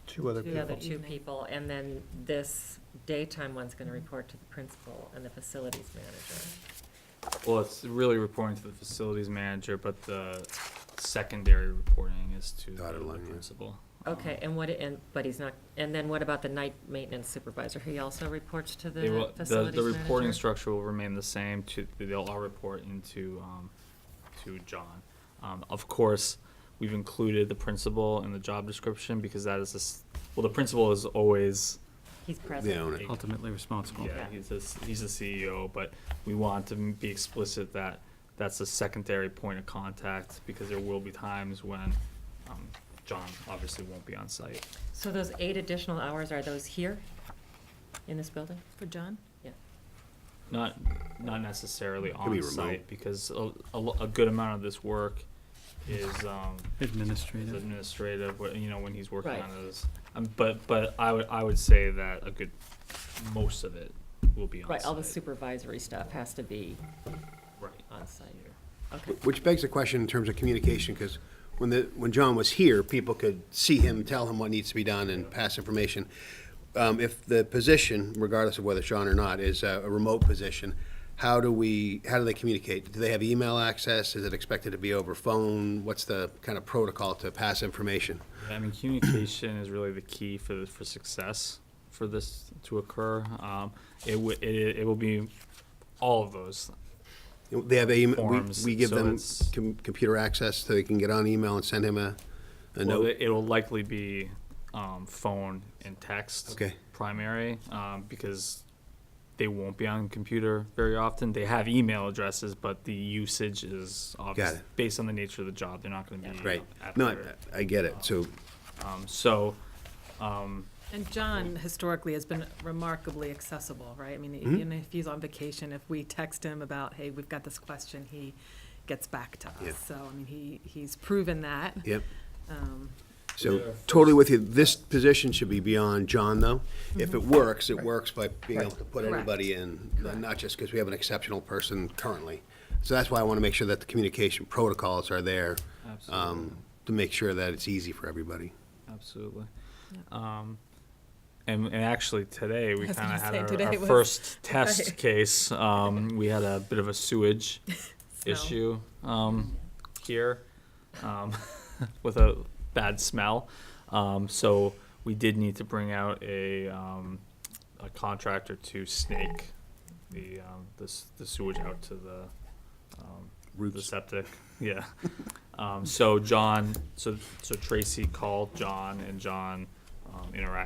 Two other the other people. two Evening. people, and then this daytime one's gonna report to the principal and the facilities manager. Well, it's really reporting to the facilities manager, but the secondary reporting is to Dotted the line, yeah. principal. Okay, but he's not, and then what about the night maintenance supervisor? He also reports to They the will, facilities the manager? reporting structure will remain the same. They'll all report into to John. Of course, we've included the principal in the job description because that is the principal is always, He's The present. owner. Ultimately responsible. yeah, he's the CEO, but we want to be explicit that that's a secondary point of contact, because there will be times when John obviously won't be on site. So those 8 additional hours, are those here in this building? For John? Not necessarily be on remote. site, because a good amount of this work is Administrative. administrative, when he's working Right. on his, but I would say that most of it will be on site. Right, all the supervisory stuff has to be Right. on site. Okay. Which begs the question in terms of communication, because when John was here, people could see him, tell him what needs to be done, and pass information. If the position, regardless of whether it's John or not, is a remote position, how do they communicate? Do they have email access? Is it expected to be over phone? What's the kind of protocol to pass information? I mean, communication is really the key for success for this to occur. It will be all of those. They have Forms, we give so them it's- computer access so they can get on email and send him a Well, note? it will likely be phone and text Okay. primary, because they won't be on computer very often. They have email addresses, but the usage is obvious it. based on the nature of the job. They're not going to be Right. at No, their, I get it. So, And John historically has been remarkably accessible, right? I mean, Mm-hmm. even if he's on vacation, if we text him about, hey, we've got this question, he gets back to us. Yeah. So, I mean, he's proven that. yep. Um, So totally with you. This position should be beyond John, though. If it works by being able to put Correct. everybody in, not just because we have an exceptional person currently. So that's why I want to make sure that the communication protocols are there absolutely. to make sure that it's easy for everybody. Absolutely. And actually today, we I was kind of gonna had say, today our was- first test right. case. We had a bit of a sewage Smell. issue here with a bad smell. So we did need to bring out a contractor to snake the sewage out to the Roots. septic. Yeah. So Tracy called John, and John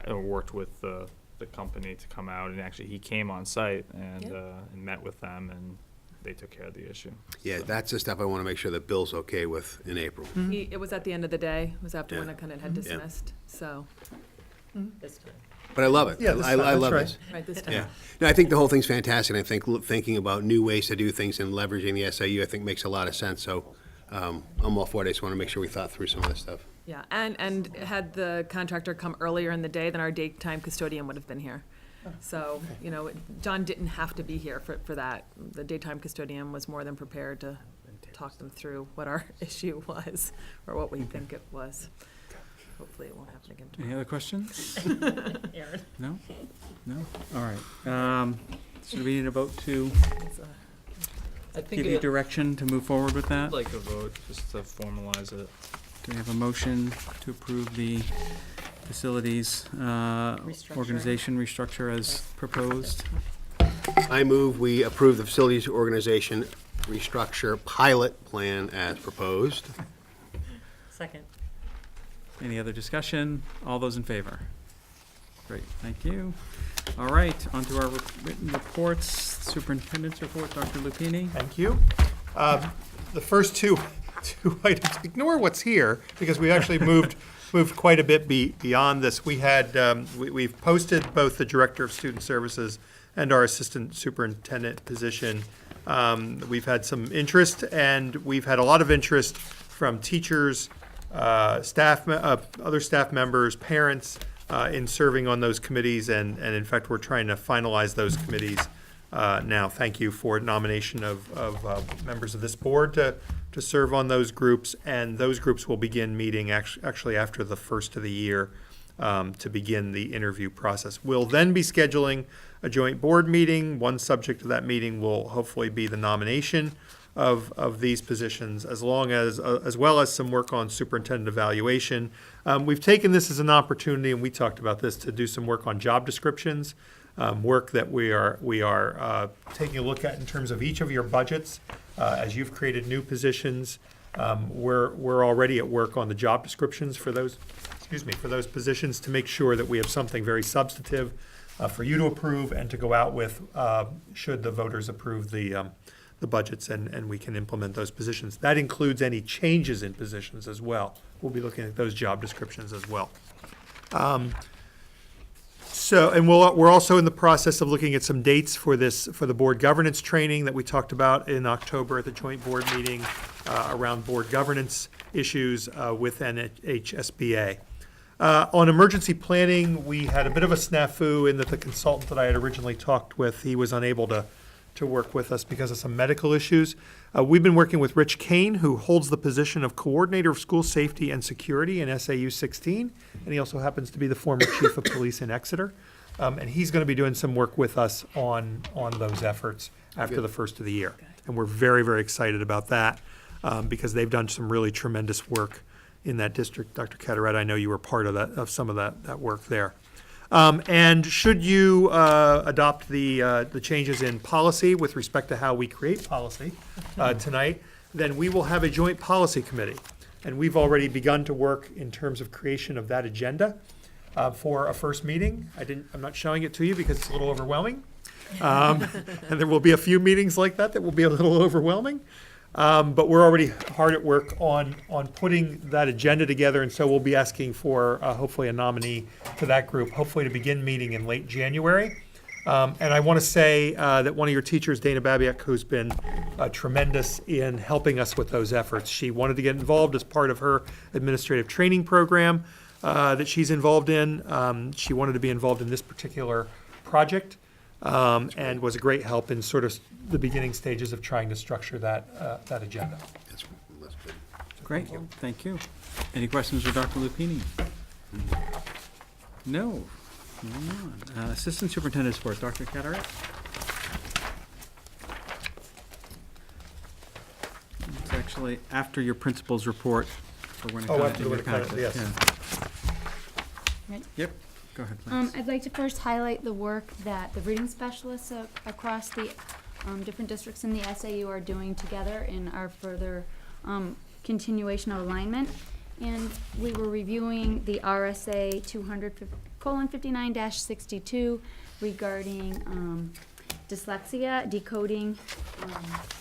worked with the company to come out, and actually he came on site and and met with them, and they took care of the issue. Yeah, So- that's the stuff I want to make sure that Bill's okay with in April. It was at the end of the day, it was after Yeah. Winnicott had dismissed, so, This time. But I love it. Yeah, I love right. this. right this time. Yeah. No, I think the whole thing's fantastic. I think thinking about new ways to do things and leveraging the SAU, I think makes a lot of sense. So I'm all for it. I just want to make sure we thought through some of this stuff. Yeah, and had the contractor come earlier in the day, then our daytime custodian would have been here. So, John didn't have to be here for that. The daytime custodian was more than prepared to talk them through what our issue was, or what we think it was. Hopefully it won't happen again Any tomorrow. other questions? Aaron? No? No? All right. So do we need a vote to It's, I think give you direction to move forward with that? I'd like a vote just to formalize it. Do we have a motion to approve the facilities organization restructure as proposed? I move we approve the facilities organization restructure pilot plan as proposed. Second. Any other discussion? All those in favor? Great, thank you. All right, on to our written reports. Superintendent's report, Dr. Lupini. Thank you. The first two items, ignore what's here, because we actually moved quite a bit beyond this. We had, we've posted both the Director of Student Services and our Assistant Superintendent position. We've had some interest, and we've had a lot of interest from teachers, other staff members, parents, in serving on those committees, and in fact, we're trying to finalize those committees now. Thank you for nomination of members of this board to serve on those groups, and those groups will begin meeting actually after the first of the year to begin the interview process. We'll then be scheduling a joint board meeting. One subject of that meeting will hopefully be the nomination of these positions, as well as some work on superintendent evaluation. We've taken this as an opportunity, and we talked about this, to do some work on job descriptions, work that we are taking a look at in terms of each of your budgets. As you've created new positions, we're already at work on the job descriptions for those positions, to make sure that we have something very substantive for you to approve and to go out with, should the voters approve the budgets, and we can implement those positions. That includes any changes in positions as well. We'll be looking at those job descriptions as well. We're also in the process of looking at some dates for the board governance training that we talked about in October at the joint board meeting around board governance issues with NHSBA. On emergency planning, we had a bit of a snafu in that the consultant that I had originally talked with, he was unable to work with us because of some medical issues. We've been working with Rich Kane, who holds the position of Coordinator of School Safety and Security in SAU 16, and he also happens to be the former Chief of Police in Exeter. And he's going to be doing some work with us on those efforts after the first of the year. And we're very, very excited about that because they've done some really tremendous work in that district. Dr. Carteret, I know you were part of some of that work there. And should you adopt the changes in policy with respect to how we create policy tonight, then we will have a joint policy committee. And we've already begun to work in terms of creation of that agenda for a first meeting. I'm not showing it to you because it's a little overwhelming. And there will be a few meetings like that will be a little overwhelming. But we're already hard at work on putting that agenda together, and so we'll be asking for hopefully a nominee to that group, hopefully to begin meeting in late January. And I want to say that one of your teachers, Dana Babiak, who's been tremendous in helping us with those efforts. She wanted to get involved as part of her administrative training program that she's involved in. She wanted to be involved in this particular project. And was a great help in sort of the beginning stages of trying to structure that agenda. That's good. Great, thank you. Any questions for Dr. Lupini? No. Moving on. Assistant Superintendent's report, Dr. Carteret. It's actually after your principal's report for Winnicott. After the Winnicott, yes. Right. Yep, go ahead, please. I'd like to first highlight the work that the reading specialists across the different districts in the SAU are doing together in our further continuation of alignment. And we were reviewing the RSA 200:59-62 regarding dyslexia, decoding,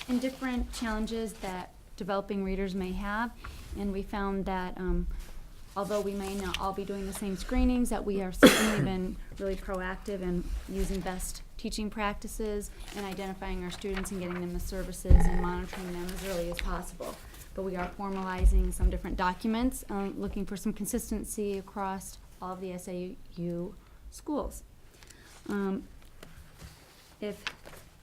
and different challenges that developing readers may have. And we found that although we may not all be doing the same screenings, that we have certainly been really proactive in using best teaching practices and identifying our students and getting them the services and monitoring them as early as possible. But we are formalizing some different documents, looking for some consistency across all of the SAU schools. If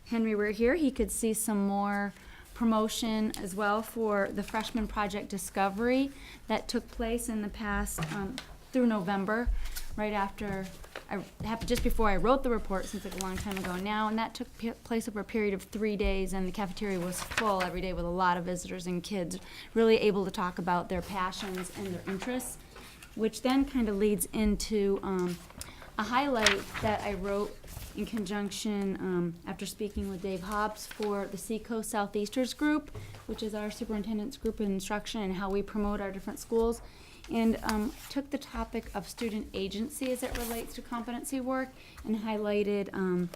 Henry were here, he could see some more promotion as well for the freshman project discovery that took place in the past through November, right after just before I wrote the report, seems like a long time ago now, and that took place over a period of 3 days, and the cafeteria was full every day with a lot of visitors and kids really able to talk about their passions and their interests, which then kind of leads into a highlight that I wrote in conjunction after speaking with Dave Hobbs for the Seacoast Southeasters group, which is our superintendent's group of instruction and how we promote our different schools. and took the topic of student agency as it relates to competency work and highlighted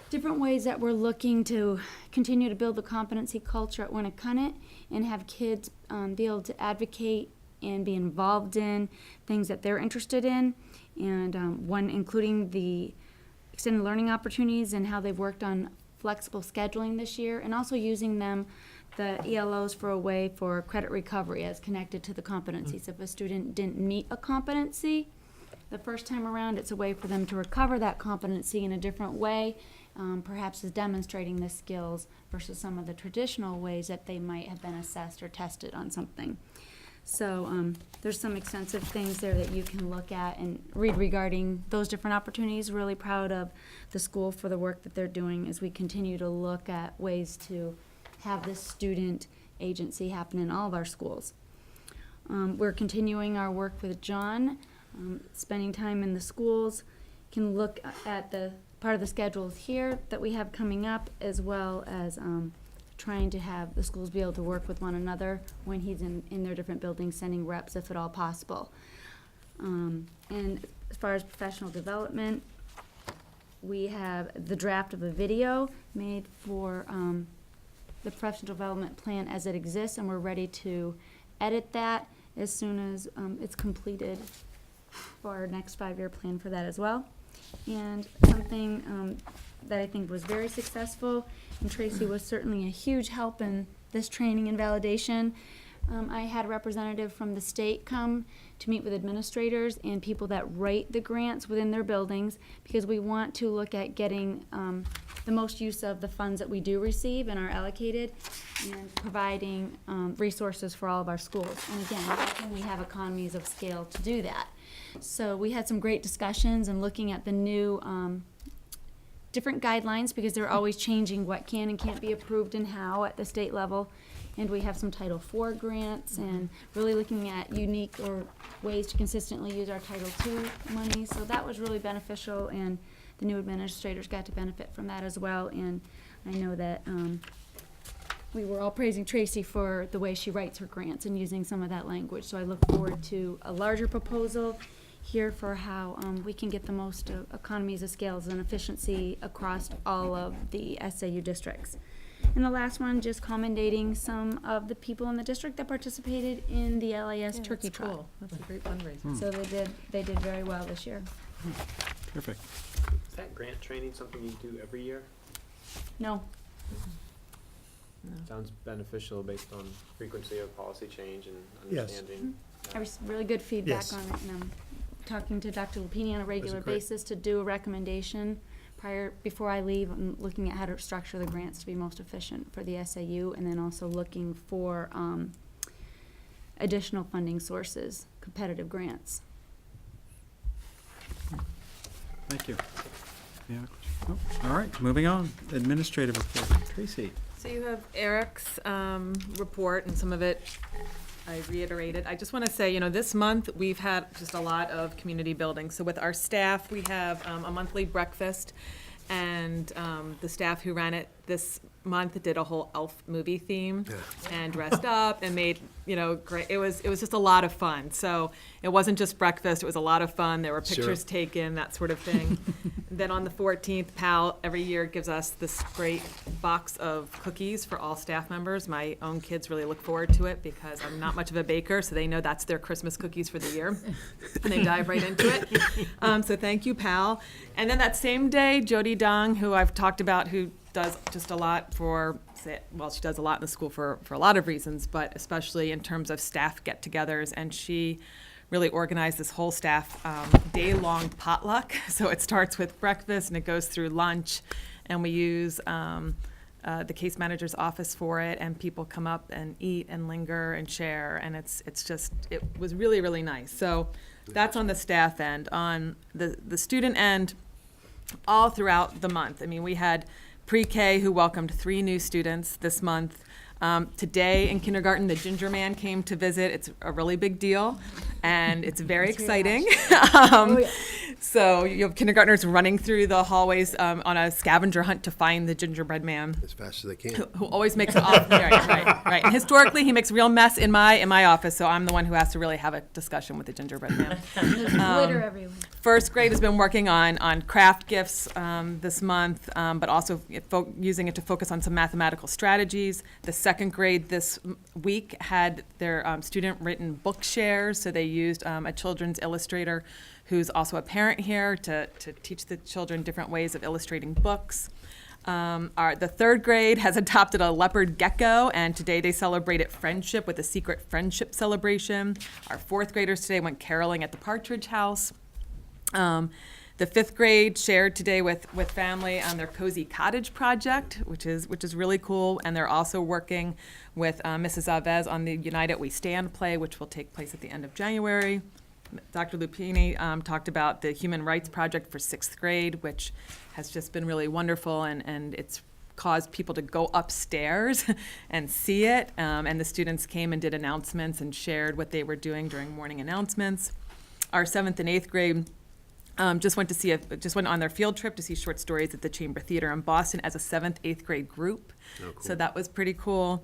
different ways that we're looking to continue to build the competency culture at Winnicott and have kids be able to advocate and be involved in things that they're interested in, and one including the extended learning opportunities and how they've worked on flexible scheduling this year, and also using them, the ELOs, for a way for credit recovery as connected to the competencies. If a student didn't meet a competency the first time around, it's a way for them to recover that competency in a different way, perhaps as demonstrating the skills versus some of the traditional ways that they might have been assessed or tested on something. So there's some extensive things there that you can look at and read regarding those different opportunities. Really proud of the school for the work that they're doing as we continue to look at ways to have this student agency happen in all of our schools. We're continuing our work with John, spending time in the schools. Can look at the part of the schedules here that we have coming up, as well as trying to have the schools be able to work with one another when he's in their different buildings, sending reps if at all possible. And as far as professional development, we have the draft of a video made for the professional development plan as it exists, and we're ready to edit that as soon as it's completed for our next 5-year plan for that as well. And something that I think was very successful, and Tracy was certainly a huge help in this training and validation. I had a representative from the state come to meet with administrators and people that write the grants within their buildings, because we want to look at getting the most use of the funds that we do receive and are allocated, and providing resources for all of our schools. And again, how can we have economies of scale to do that? So we had some great discussions and looking at the new different guidelines, because they're always changing what can and can't be approved and how at the state level. And we have some Title IV grants, and really looking at unique or ways to consistently use our Title II money. So that was really beneficial, and the new administrators got to benefit from that as well. And I know that we were all praising Tracy for the way she writes her grants and using some of that language. So I look forward to a larger proposal here for how we can get the most economies of scales and efficiency across all of the SAU districts. And the last one, just commendating some of the people in the district that participated in the LAS Turkey Trot. Cool. That's a great fundraiser. So they did very well this year. Perfect. Is that grant training something you do every year? No, Sounds beneficial based on frequency of policy change and Yes. understanding. I was really good feedback Yes. on it, and I'm talking to Dr. Lupini on a regular great. basis to do a recommendation before I leave. I'm looking at how to structure the grants to be most efficient for the SAU, and then also looking for additional funding sources, competitive grants. Thank you. Yeah. Oh, all right, moving on. Administrative report. Tracy. So you have Eric's report, and some of it I reiterated. I just want to say, this month, we've had just a lot of community building. So with our staff, we have a monthly breakfast, and the staff who ran it this month did a whole Elf movie theme and dressed up and made, great. It was just a lot of fun. So it wasn't just breakfast, it was a lot of fun. There were pictures taken, that sort of thing. Then on the 14th, Pal every year gives us this great box of cookies for all staff members. My own kids really look forward to it because I'm not much of a baker, so they know that's their Christmas cookies for the year. And they dive right into it. So thank you, Pal. And then that same day, Jody Dong, who I've talked about, who does just a lot she does a lot in the school for a lot of reasons, but especially in terms of staff get-togethers, and she really organized this whole staff day-long potluck. So it starts with breakfast and it goes through lunch, and we use the case manager's office for it, and people come up and eat and linger and share, and it was really, really nice. So that's on the staff end. On the student end, all throughout the month, we had pre-K who welcomed 3 new students this month. Today in kindergarten, the Ginger Man came to visit. It's a really big deal, and it's very exciting. So you have kindergartners running through the hallways on a scavenger hunt to find the gingerbread man, As fast as they can. who always makes right. And historically, he makes a real mess in my office, so I'm the one who has to really have a discussion with the gingerbread man. There's glitter everywhere. First grade has been working on craft gifts this month, but also using it to focus on some mathematical strategies. The second grade this week had their student-written book shares, so they used a children's illustrator who's also a parent here to teach the children different ways of illustrating books. The third grade has adopted a leopard gecko, and today they celebrated friendship with a secret friendship celebration. Our fourth graders today went caroling at the Partridge House. The fifth grade shared today with family on their Cozy Cottage project, which is really cool, and they're also working with Mrs. Alves on the United We Stand play, which will take place at the end of January. Dr. Lupini talked about the Human Rights Project for sixth grade, which has just been really wonderful, and it's caused people to go upstairs and see it, and the students came and did announcements and shared what they were doing during morning announcements. Our seventh and eighth grade just went on their field trip to see short stories at the Chamber Theater in Boston as a 7th, 8th grade group. Oh, cool. So that was pretty cool.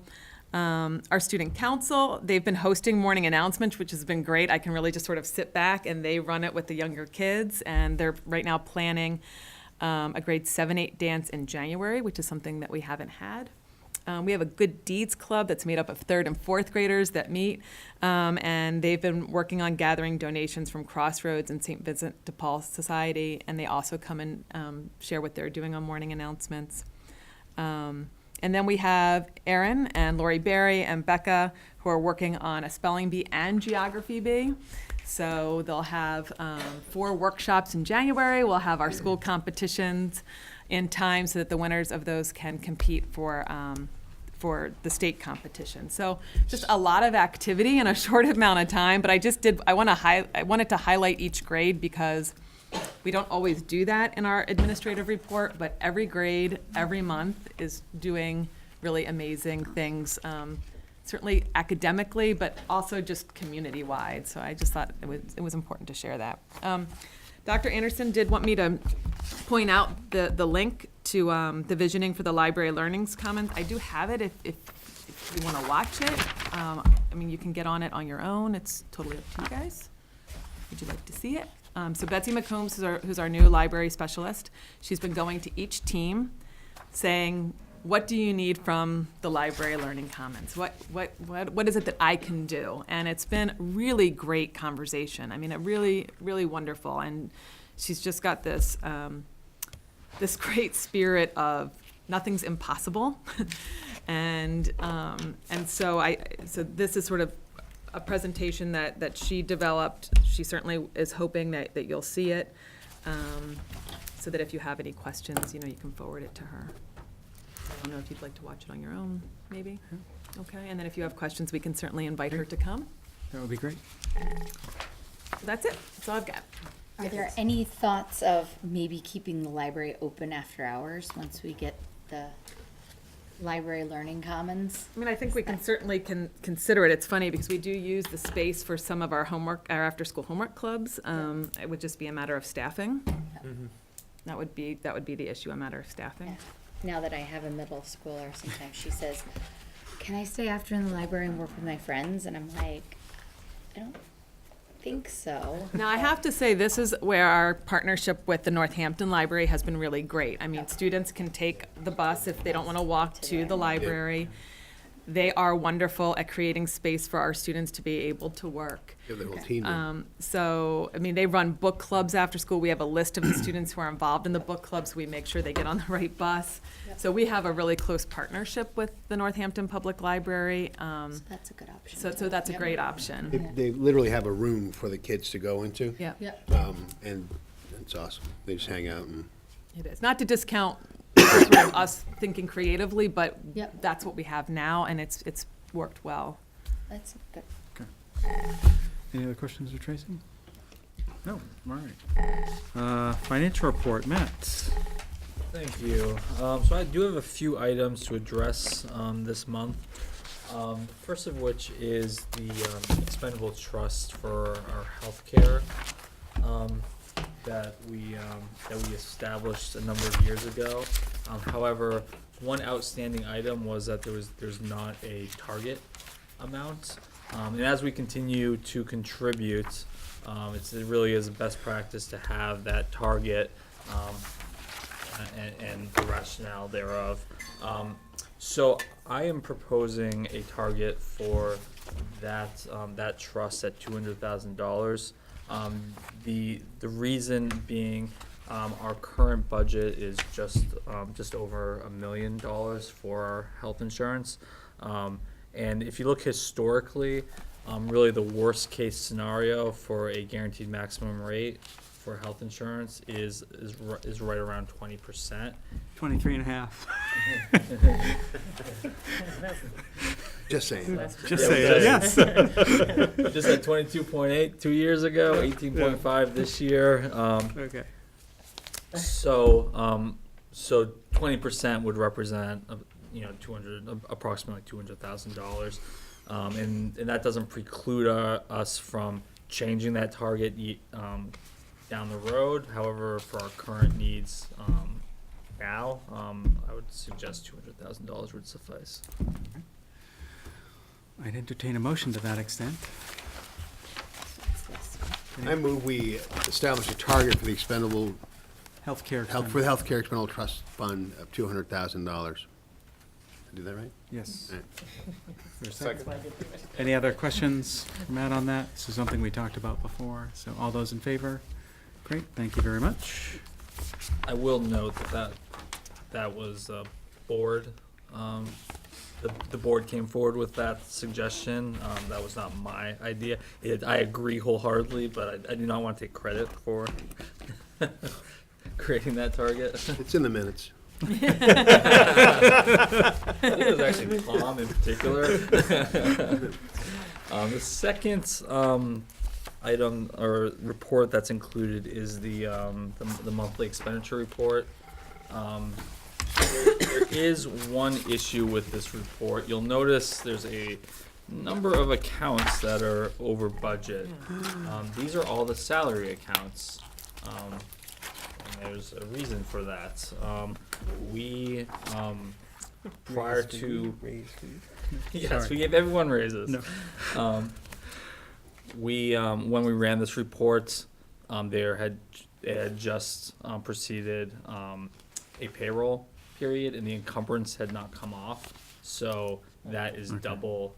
Our student council, they've been hosting morning announcements, which has been great. I can really just sort of sit back and they run it with the younger kids, and they're right now planning a grade 7-8 dance in January, which is something that we haven't had. We have a Good Deeds Club that's made up of 3rd and 4th graders that meet, and they've been working on gathering donations from Crossroads and St. Vincent de Paul Society, and they also come and share what they're doing on morning announcements. And then we have Erin and Lori Berry and Becca, who are working on a spelling bee and geography bee. So they'll have 4 workshops in January. We'll have our school competitions in time so that the winners of those can compete for the state competition. So just a lot of activity in a short amount of time. But I wanted to highlight each grade because we don't always do that in our administrative report, but every grade, every month is doing really amazing things, certainly academically, but also just community-wide. So I just thought it was important to share that. Dr. Anderson did want me to point out the link to the visioning for the library learnings commons. I do have it if you want to watch it. I mean, you can get on it on your own. It's totally up to you guys. Would you like to see it? So Betsy McCombs, who's our new library specialist, she's been going to each team saying, what do you need from the library learning commons? What is it that I can do? And it's been really great conversation. I mean, it really, really wonderful. And she's just got this this great spirit of nothing's impossible. and so this is sort of a presentation that she developed. She certainly is hoping that you'll see it, so that if you have any questions, you can forward it to her. I don't know if you'd like to watch it on your own, maybe? Okay, and then if you have questions, we can certainly invite her to come. That would be great. So that's it. That's all I've got. Are there any thoughts of maybe keeping the library open after hours once we get the library learning commons? I mean, I think we can certainly consider it. It's funny because we do use the space for some of our homework, our after-school homework clubs. It would just be a matter of staffing. Mhm. That would be the issue, a matter of staffing. Yeah. Now that I have a middle schooler, sometimes she says, "Can I stay after in the library and work with my friends?" And I'm like, I don't think so. Now, I have to say, this is where our partnership with the Northampton Library has been really great. I mean, students can take the bus if they don't want to walk to the library. They are wonderful at creating space for our students to be able to work. You have the whole team there. So, I mean, they run book clubs after school. We have a list of the students who are involved in the book clubs. We make sure they get on the right bus. So we have a really close partnership with the Northampton Public Library. So that's a good option. So that's a great option. They literally have a room for the kids to go into. Yeah, And it's awesome. They just hang out and. it is. Not to discount sort of us thinking creatively, but Yep. that's what we have now, and it's worked well. That's good. Any other questions of Tracy? No, all right. Financial report, Matt. Thank you. So I do have a few items to address this month. First of which is the expendable trust for our healthcare that we established a number of years ago. However, one outstanding item was that there's not a target amount. And as we continue to contribute, it really is a best practice to have that target and the rationale thereof. So I am proposing a target for that trust at $200,000. The reason being, our current budget is just over $1 million for our health insurance. And if you look historically, really the worst case scenario for a guaranteed maximum rate for health insurance is right around 20%. 23.5. Just saying. Just say it, yes. Just at 22.8 2 years ago, 18.5 this year. Okay. So 20% would represent, approximately $200,000, and that doesn't preclude us from changing that target down the road. However, for our current needs now, I would suggest $200,000 would suffice. I'd entertain a motion to that extent. I move we establish a target for the expendable, Healthcare. for the healthcare expendable trust fund of $200,000. Did I do that right? Yes. All right. For a second. Any other questions from Matt on that? This is something we talked about before, so all those in favor? Great, thank you very much. I will note that was board. The board came forward with that suggestion. That was not my idea. I agree wholeheartly, but I do not want to take credit for creating that target. It's in the minutes. I think it was actually Tom in particular. The second item or report that's included is the monthly expenditure report. There is one issue with this report. You'll notice there's a number of accounts that are over budget. These are all the salary accounts. And there's a reason for that. We prior to yes, Sorry. we gave everyone raises. No. When we ran this report, it had just preceded a payroll period, and the encumbrance had not come off, so that is double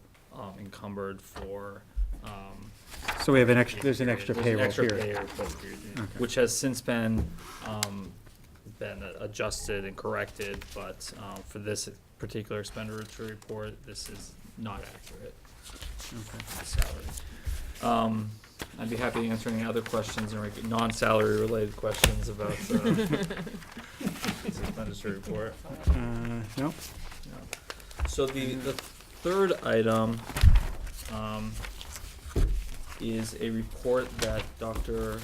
encumbered for. So we have there's an extra payroll period. Which has since been adjusted and corrected, but for this particular expenditure report, this is not accurate. The salary. I'd be happy to answer any other questions or non-salary related questions about this expenditure report. Nope. So the third item is a report that Dr.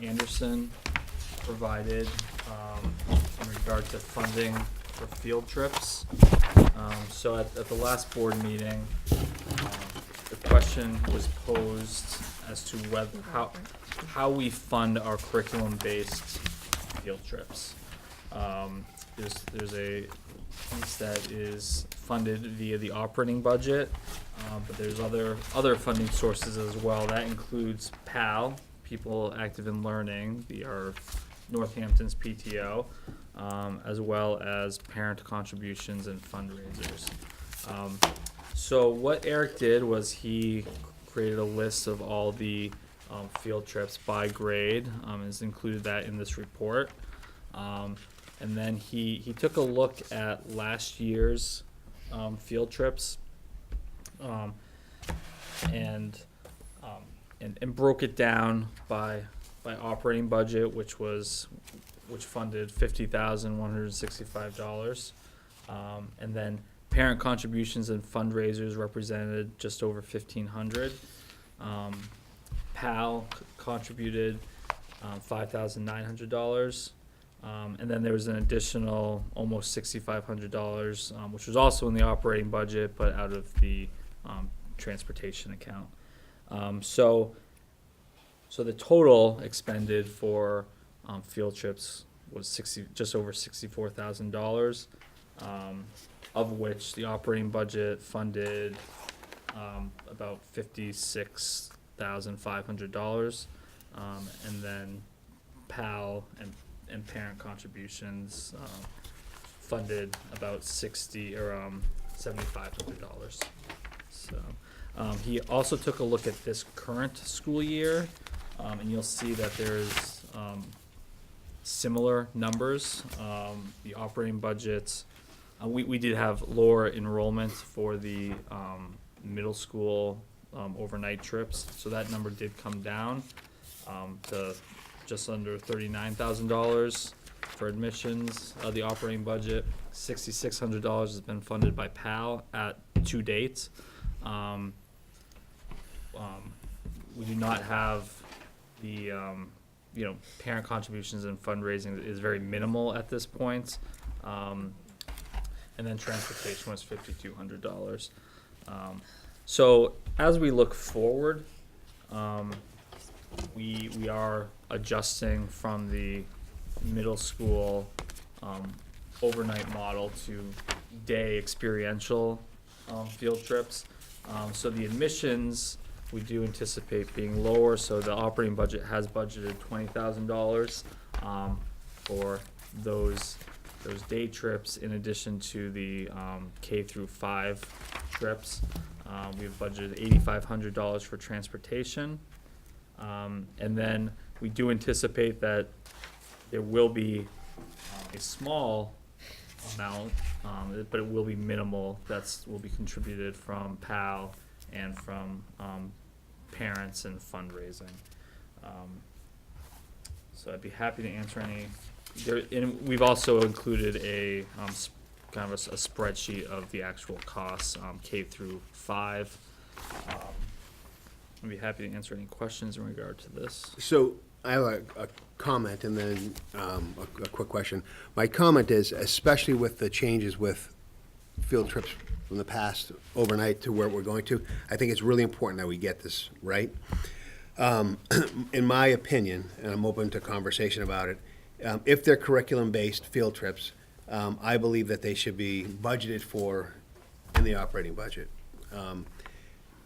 Anderson provided in regard to funding for field trips. So at the last board meeting, the question was posed as to how we fund our curriculum-based field trips. There's a piece that is funded via the operating budget, but there's other funding sources as well. That includes PAL, People Active in Learning, our Northampton's PTO, as well as parent contributions and fundraisers. So what Eric did was he created a list of all the field trips by grade, has included that in this report. And then he took a look at last year's field trips and broke it down by operating budget, which funded $50,165, and then parent contributions and fundraisers represented just over $1,500. PAL contributed $5,900. And then there was an additional almost $6,500, which was also in the operating budget, but out of the transportation account. So the total expended for field trips was just over $64,000, of which the operating budget funded about $56,500, and then PAL and parent contributions funded about $7,500. So he also took a look at this current school year, and you'll see that there's similar numbers. The operating budgets, we did have lower enrollment for the middle school overnight trips, so that number did come down to just under $39,000 for admissions. The operating budget, $6,600 has been funded by PAL at to date. We do not have the, parent contributions and fundraising is very minimal at this point. And then transportation was $5,200. So as we look forward, we are adjusting from the middle school overnight model to day experiential field trips. So the admissions, we do anticipate being lower, so the operating budget has budgeted $20,000 for those day trips in addition to the K through 5 trips. We've budgeted $8,500 for transportation. And then we do anticipate that there will be a small amount, but it will be minimal, will be contributed from PAL and from parents and fundraising. So I'd be happy to answer any. And we've also included a kind of a spreadsheet of the actual costs, K through 5. I'd be happy to answer any questions in regard to this. So I have a comment and then a quick question. My comment is, especially with the changes with field trips from the past overnight to where we're going to, I think it's really important that we get this right. In my opinion, and I'm open to conversation about it, if they're curriculum-based field trips, I believe that they should be budgeted for in the operating budget.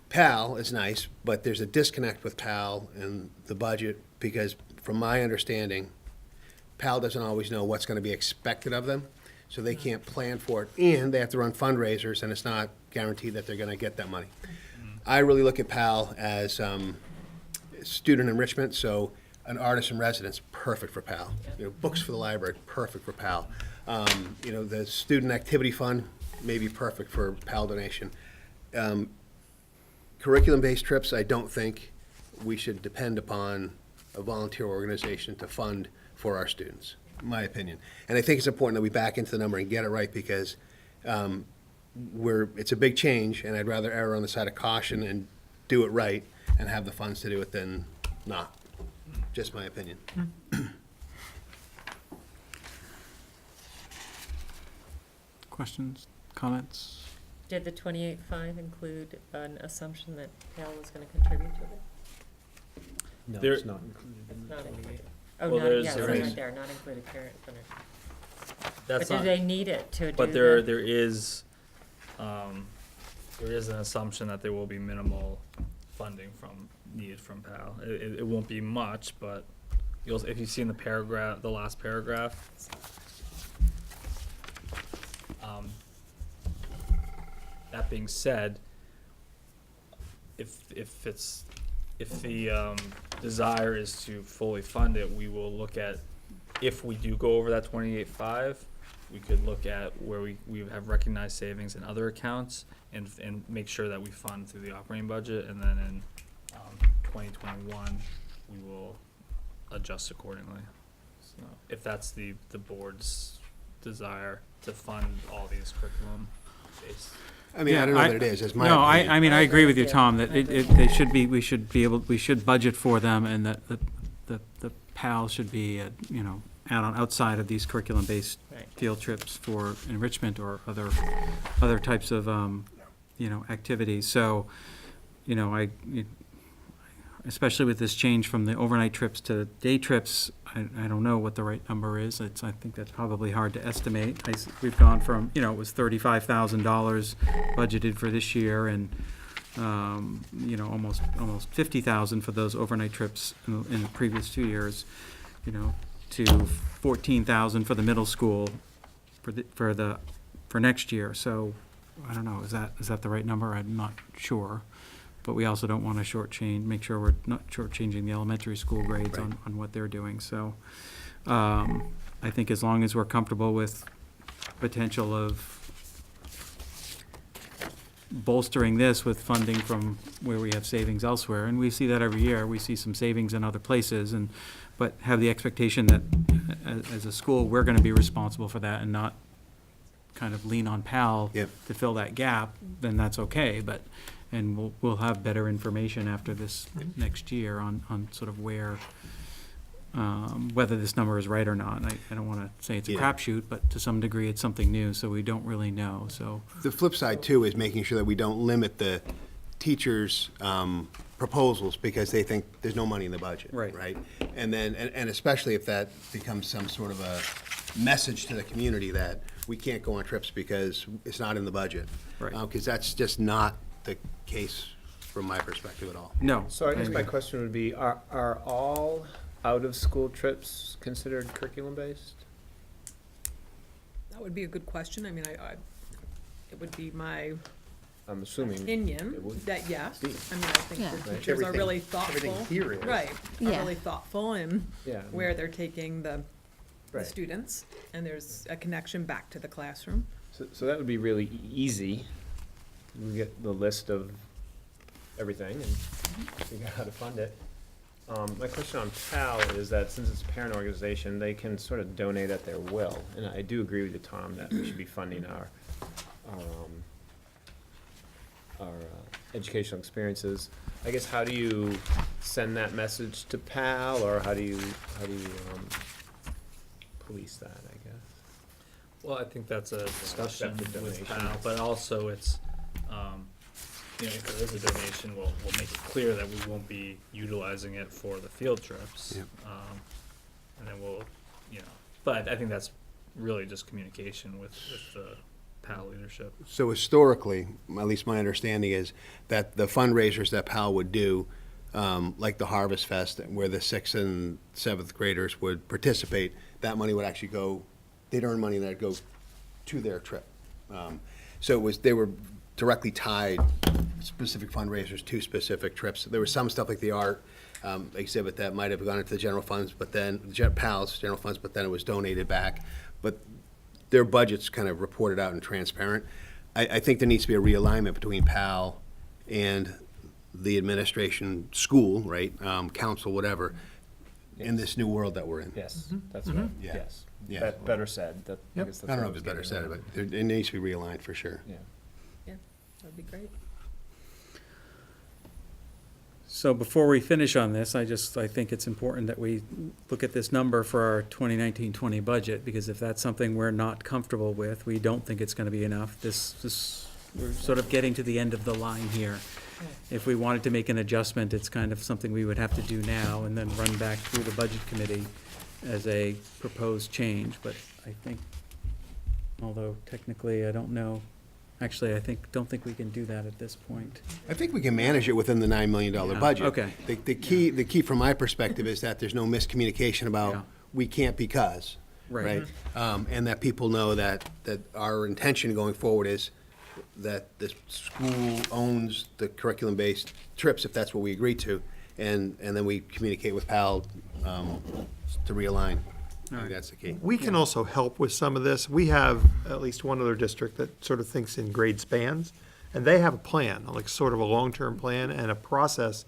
PAL is nice, but there's a disconnect with PAL and the budget because from my understanding, PAL doesn't always know what's going to be expected of them, so they can't plan for it, and they have to run fundraisers, and it's not guaranteed that they're going to get that money. I really look at PAL as student enrichment, so an artist in residence, perfect for PAL. Books for the library, perfect for PAL. The student activity fund may be perfect for PAL donation. Curriculum-based trips, I don't think we should depend upon a volunteer organization to fund for our students, in my opinion. And I think it's important that we back into the number and get it right because it's a big change, and I'd rather err on the side of caution and do it right and have the funds to do it than not. Just my opinion. Questions, comments? Did the 28.5 include an assumption that PAL was gonna contribute to it? No, There- it's not included in the Not 28. included. Oh, Well, not, there's- yes, there right is- there, not included parent funded. But That's do not, they need it to do but the? there is an assumption that there will be minimal funding needed from PAL. It won't be much, but if you see in the last paragraph, that being said, if the desire is to fully fund it, we will look at, if we do go over that 28.5, we could look at where we have recognized savings in other accounts and make sure that we fund through the operating budget, and then in 2021, we will adjust accordingly. So if that's the board's desire to fund all these curriculum based. I mean, I don't know that it is, it's my No, opinion. I mean, I agree with you, Yeah. Tom, that we should budget for them and that the PAL should be, add on outside of these curriculum-based Right. field trips for enrichment or other types of, activities. So, especially with this change from the overnight trips to day trips, I don't know what the right number is. I think that's probably hard to estimate. We've gone from, it was $35,000 budgeted for this year and, almost $50,000 for those overnight trips in the previous 2 years, to $14,000 for the middle school for next year. So, I don't know, is that the right number? I'm not sure. But we also don't want to make sure we're not shortchanging the elementary school grades on what they're doing. So I think as long as we're comfortable with potential of bolstering this with funding from where we have savings elsewhere, and we see that every year, we see some savings in other places, but have the expectation that as a school, we're going to be responsible for that and not kind of lean on PAL Yep. to fill that gap, then that's okay. And we'll have better information after this next year on sort of whether this number is right or not. I don't want to say it's a Yeah. crapshoot, but to some degree, it's something new, so we don't really know, so. The flip side, too, is making sure that we don't limit the teachers' proposals because they think there's no money in the budget. Right. Right? And then, and especially if that becomes some sort of a message to the community that we can't go on trips because it's not in the budget. Right. Because that's just not the case from my perspective at all. No. So I guess my agree. question would be, are all out-of-school trips considered curriculum-based? That would be a good question. I mean, it would be my I'm assuming. It opinion would that yes. be. I mean, I think Yeah. the Right. teachers are Everything- really thoughtful. everything here is. Right, are Yeah. really thoughtful in Yeah. where they're taking the Right. students, and there's a connection back to the classroom. So that would be really easy. We get the list of everything and figure out how to fund it. My question on PAL is that since it's a parent organization, they can sort of donate at their will. And I do agree with you, Tom, that we should be funding our educational experiences. I guess, how do you send that message to PAL, or how do you police that, I guess? Well, I think that's a discussion Accepted with donation. PAL, but also it's, if there is a donation, we'll make it clear that we won't be utilizing it for the field trips. Yep. And then we'll, but I think that's really just communication with the PAL leadership. So historically, at least my understanding is that the fundraisers that PAL would do, like the Harvest Fest, where the 6th and 7th graders would participate, that money would actually go, they'd earn money that'd go to their trip. So they were directly tied, specific fundraisers to specific trips. There was some stuff like the art exhibit that might have gone into the general funds, but then, PAL's general funds, but then it was donated back. But their budget's kind of reported out and transparent. I think there needs to be a realignment between PAL and the administration, school, right, council, whatever, in this new world that we're in. Yes, that's right, Yeah. yes. Yeah. Better said. I Yep. guess that's I don't what know if was it's better getting said, at. but it needs to be realigned for sure. Yeah. That'd be great. So before we finish on this, I think it's important that we look at this number for our 2019-20 budget, because if that's something we're not comfortable with, we don't think it's gonna be enough, we're sort of getting to the end of the line here. If we wanted to make an adjustment, it's kind of something we would have to do now and then run back through the budget committee as a proposed change, but I think, although technically, I don't know, actually, don't think we can do that at this point. I think we can manage it within the $9 million budget. Okay. The key from my perspective is that there's no miscommunication Yeah. about, we can't because, right? And that people know that our intention going forward is that the school owns the curriculum-based trips, if that's what we agree to, and then we communicate with PAL to realign. I think that's the key. We can also help with some of this. We have at least one other district that sort of thinks in grade spans, and they have a plan, like sort of a long-term plan and a process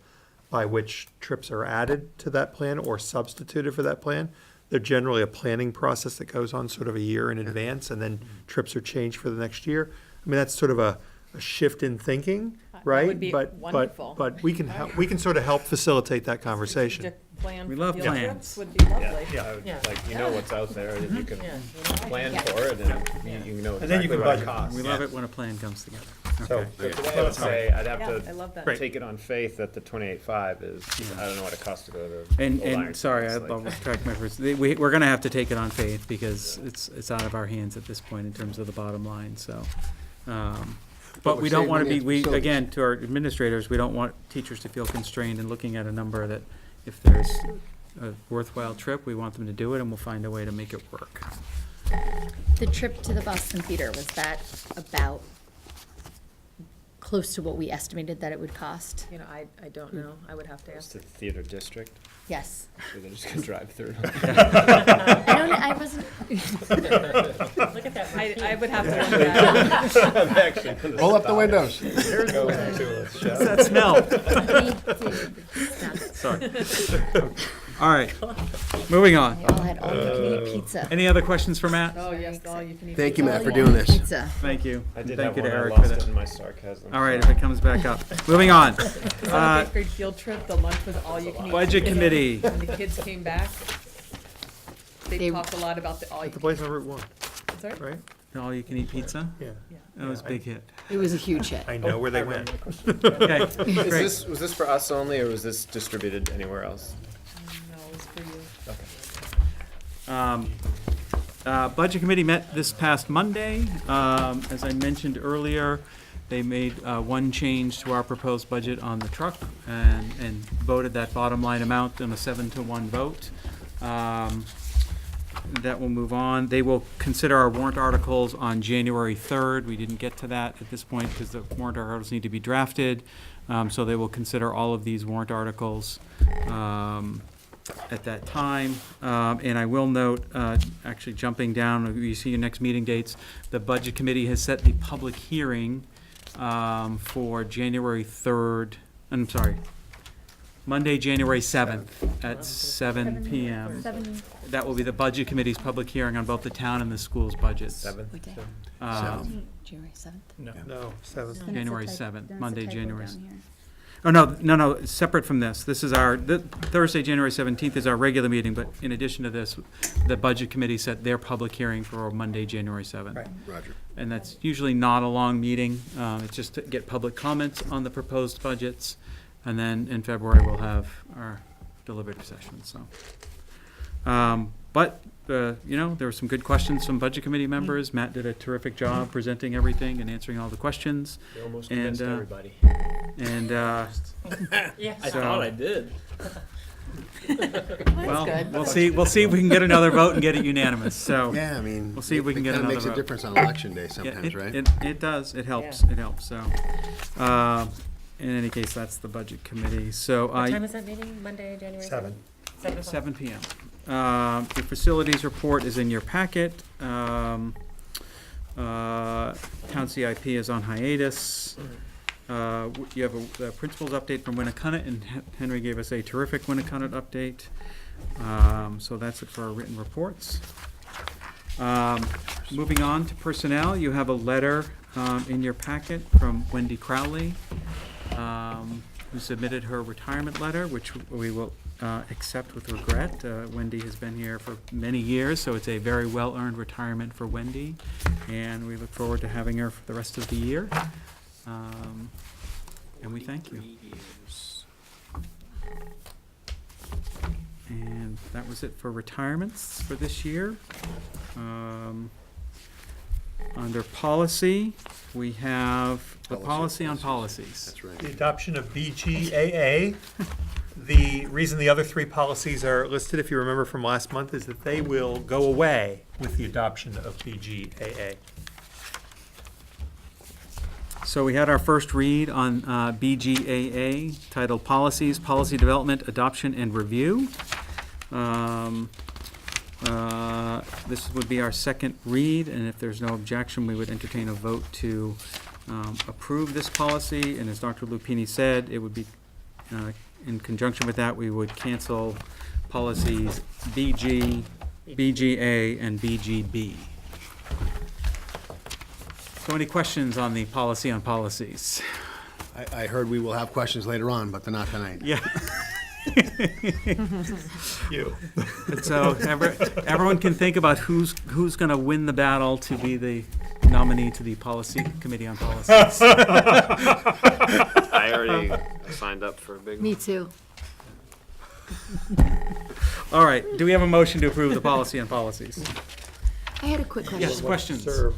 by which trips are added to that plan or substituted for that plan. They're generally a planning process that goes on sort of a year in advance, and then trips are changed for the next year. I mean, that's sort of a shift in thinking right? would be wonderful. But we can help, we can sort of help facilitate that conversation. To plan We for love field plans. trips would be lovely. Yeah, I would- Yeah. like, you know what's out there, and you can Yeah. plan for it, and you know And then you exactly can what budget. it costs. We love it when a plan comes together. So- Okay. But the way I would say, I'd have Yeah, I to love that. Great. take it on faith that the 28.5 is, I don't know what it costs to go to. And, Old Iron sorry, Springs, I'll like- retract my first, we're gonna have to take it on faith because it's out of our hands at this point in terms of the bottom line, so. But we're we don't wanna saving be, the we, facilities. again, to our administrators, we don't want teachers to feel constrained in looking at a number that if there's a worthwhile trip, we want them to do it and we'll find a way to make it work. The trip to the Boston Theater, was that about close to what we estimated that it would cost? You know, I don't know. I would have to It's ask. the theater district, Yes. so they're just gonna drive through. I don't, I wasn't, Look at that. I would have to look that up. Actually, Roll up the windows. They're going to a show. That smell. we did, stop it. Sorry. All right, moving on. We all had all-you-can-eat pizza. Any other questions for Matt? Oh, yes, all you can eat. Thank you, Matt, for All-you-can-eat doing this. Pizza. Thank you. I And did thank have you to one, I Eric for lost that. it in my sarcasm. All right, if it comes back up. Moving on. Was that a fifth grade field trip? The lunch was all you can eat. Budget pizza. committee. When the kids came back, they They- talked a lot about the all you At the can place on Route 1, eat. Sorry? right? All you can eat pizza? Yeah. That was a Yeah, big hit. It was a huge hit. I know where they went. Okay, Was great. this for us only, or was this distributed anywhere else? No, it was for you. Budget committee met this past Monday. As I mentioned earlier, they made one change to our proposed budget on the truck and voted that bottom line amount in a 7-1 vote. That will move on. They will consider our warrant articles on January 3rd. We didn't get to that at this point because the warrant articles need to be drafted. So they will consider all of these warrant articles at that time. And I will note, actually jumping down, you see your next meeting dates, the Budget Committee has set the public hearing for January 3rd, I'm sorry, Monday, January 7th at 7 PM. That will be the Budget Committee's public hearing on both the town and the school's budgets. 7th? What day? January 7th? No, 7th. Then it's a January type- 7th, then it's a Monday, typo January down here. Oh, no, separate from this. This is our, Thursday, January 17th is our regular meeting, but in addition to this, the Budget Committee set their public hearing for Monday, January 7th. Right. Roger. And that's usually not a long meeting. It's just to get public comments on the proposed budgets. And then in February, we'll have our deliberative session, so. But, you know, there were some good questions from Budget Committee members. Matt did a terrific job presenting everything and answering all the questions. You almost And, convinced everybody. And, Yeah. I So- thought I did. well, we'll see if we can get another vote and get it unanimous, so. Yeah, I mean. We'll see if we can get It another makes a vote. difference on election day Yeah, sometimes, right? It does, it helps, so. In any case, that's the Budget Committee, so What time I, is that meeting? Monday, January 7. 7 o'clock? 7 PM. Your facilities report is in your packet. Town CIP is on hiatus. You have a principal's update from Winnicott, and Henry gave us a terrific Winnicott update. So that's it for our written reports. Moving on to personnel, you have a letter in your packet from Wendy Crowley, who submitted her retirement letter, which we will accept with regret. Wendy has been here for many years, so it's a very well-earned retirement for Wendy, and we look forward to having her for the rest of the year. And we thank you. And that was it for retirements for this year. Under policy, we have the policy on policies. That's right. The adoption of BGAA. The reason the other three policies are listed, if you remember from last month, is that they will go away with the adoption of BGAA. So we had our first read on BGAA, titled Policies, Policy Development, Adoption, and Review. This would be our second read, and if there's no objection, we would entertain a vote to approve this policy. And as Dr. Lupini said, it would be, in conjunction with that, we would cancel policies BG, BGA, and BGB. So any questions on the policy on policies? I heard we will have questions later on, but they're not tonight. Yeah. You. And so everyone can think about who's going to win the battle to be the nominee to the Policy Committee on Policies. I already signed up for a big one. Me too. All right, do we have a motion to approve the policy on policies? I had a quick question. Yes, questions? Serve.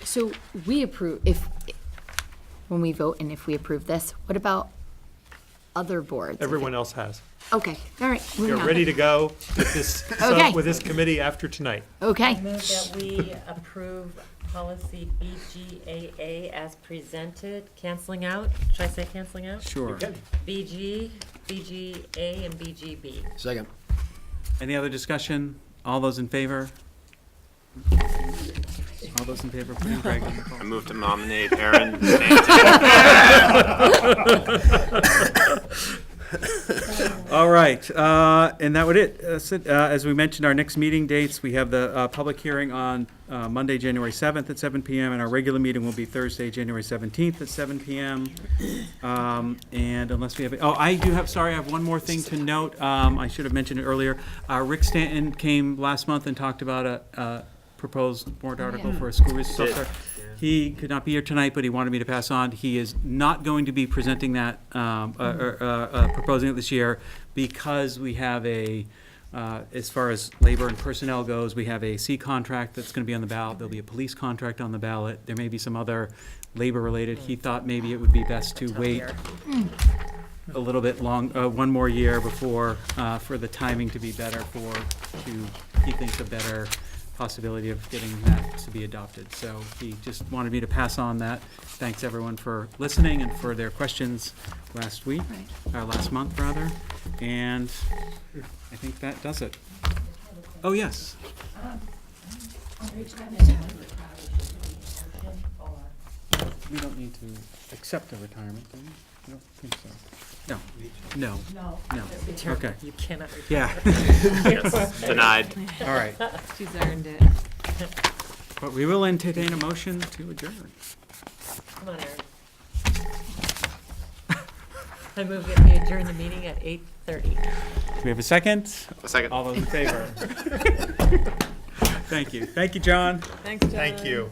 So we approve, when we vote and if we approve this, what about other boards? Everyone else has. Okay, all right, moving You're on. ready to go with this, Okay. with this committee after tonight. Okay. Move that we approve policy BGAA as presented, canceling out, should I say canceling out? Sure. BG, BGA, and BGB. Second. Any other discussion? All those in favor? All those in favor, putting Greg on the I call? move to nominate Aaron Stanton. All right, and that would it. As we mentioned, our next meeting dates, we have the public hearing on Monday, January 7th at 7 PM, and our regular meeting will be Thursday, January 17th at 7 PM. And unless we have, I have one more thing to note. I should have mentioned it earlier. Rick Stanton came last month and talked about a proposed warrant article for a school resource officer. He could not be here tonight, but he wanted me to pass on. He is not going to be presenting that, proposing it this year, because we have as far as labor and personnel goes, we have a C contract that's gonna be on the ballot. There'll be a police contract on the ballot. There may be some other labor-related. He thought maybe it would be best to wait a little bit one more year before, for the timing to be better he thinks a better possibility of getting that to be adopted. So he just wanted me to pass on that. Thanks everyone for listening and for their questions last month rather. And I think that does it. Oh, yes. We don't need to accept the retirement, do we? I don't think so. No. Okay. You cannot return. Yeah, Yes, denied. all right. She's earned it. But we will entertain a motion to adjourn. Come on, Aaron. I move that we adjourn the meeting at 8:30. Do we have a second? A second. All those in favor? Thank you. Thank you, John. Thanks, John. Thank you.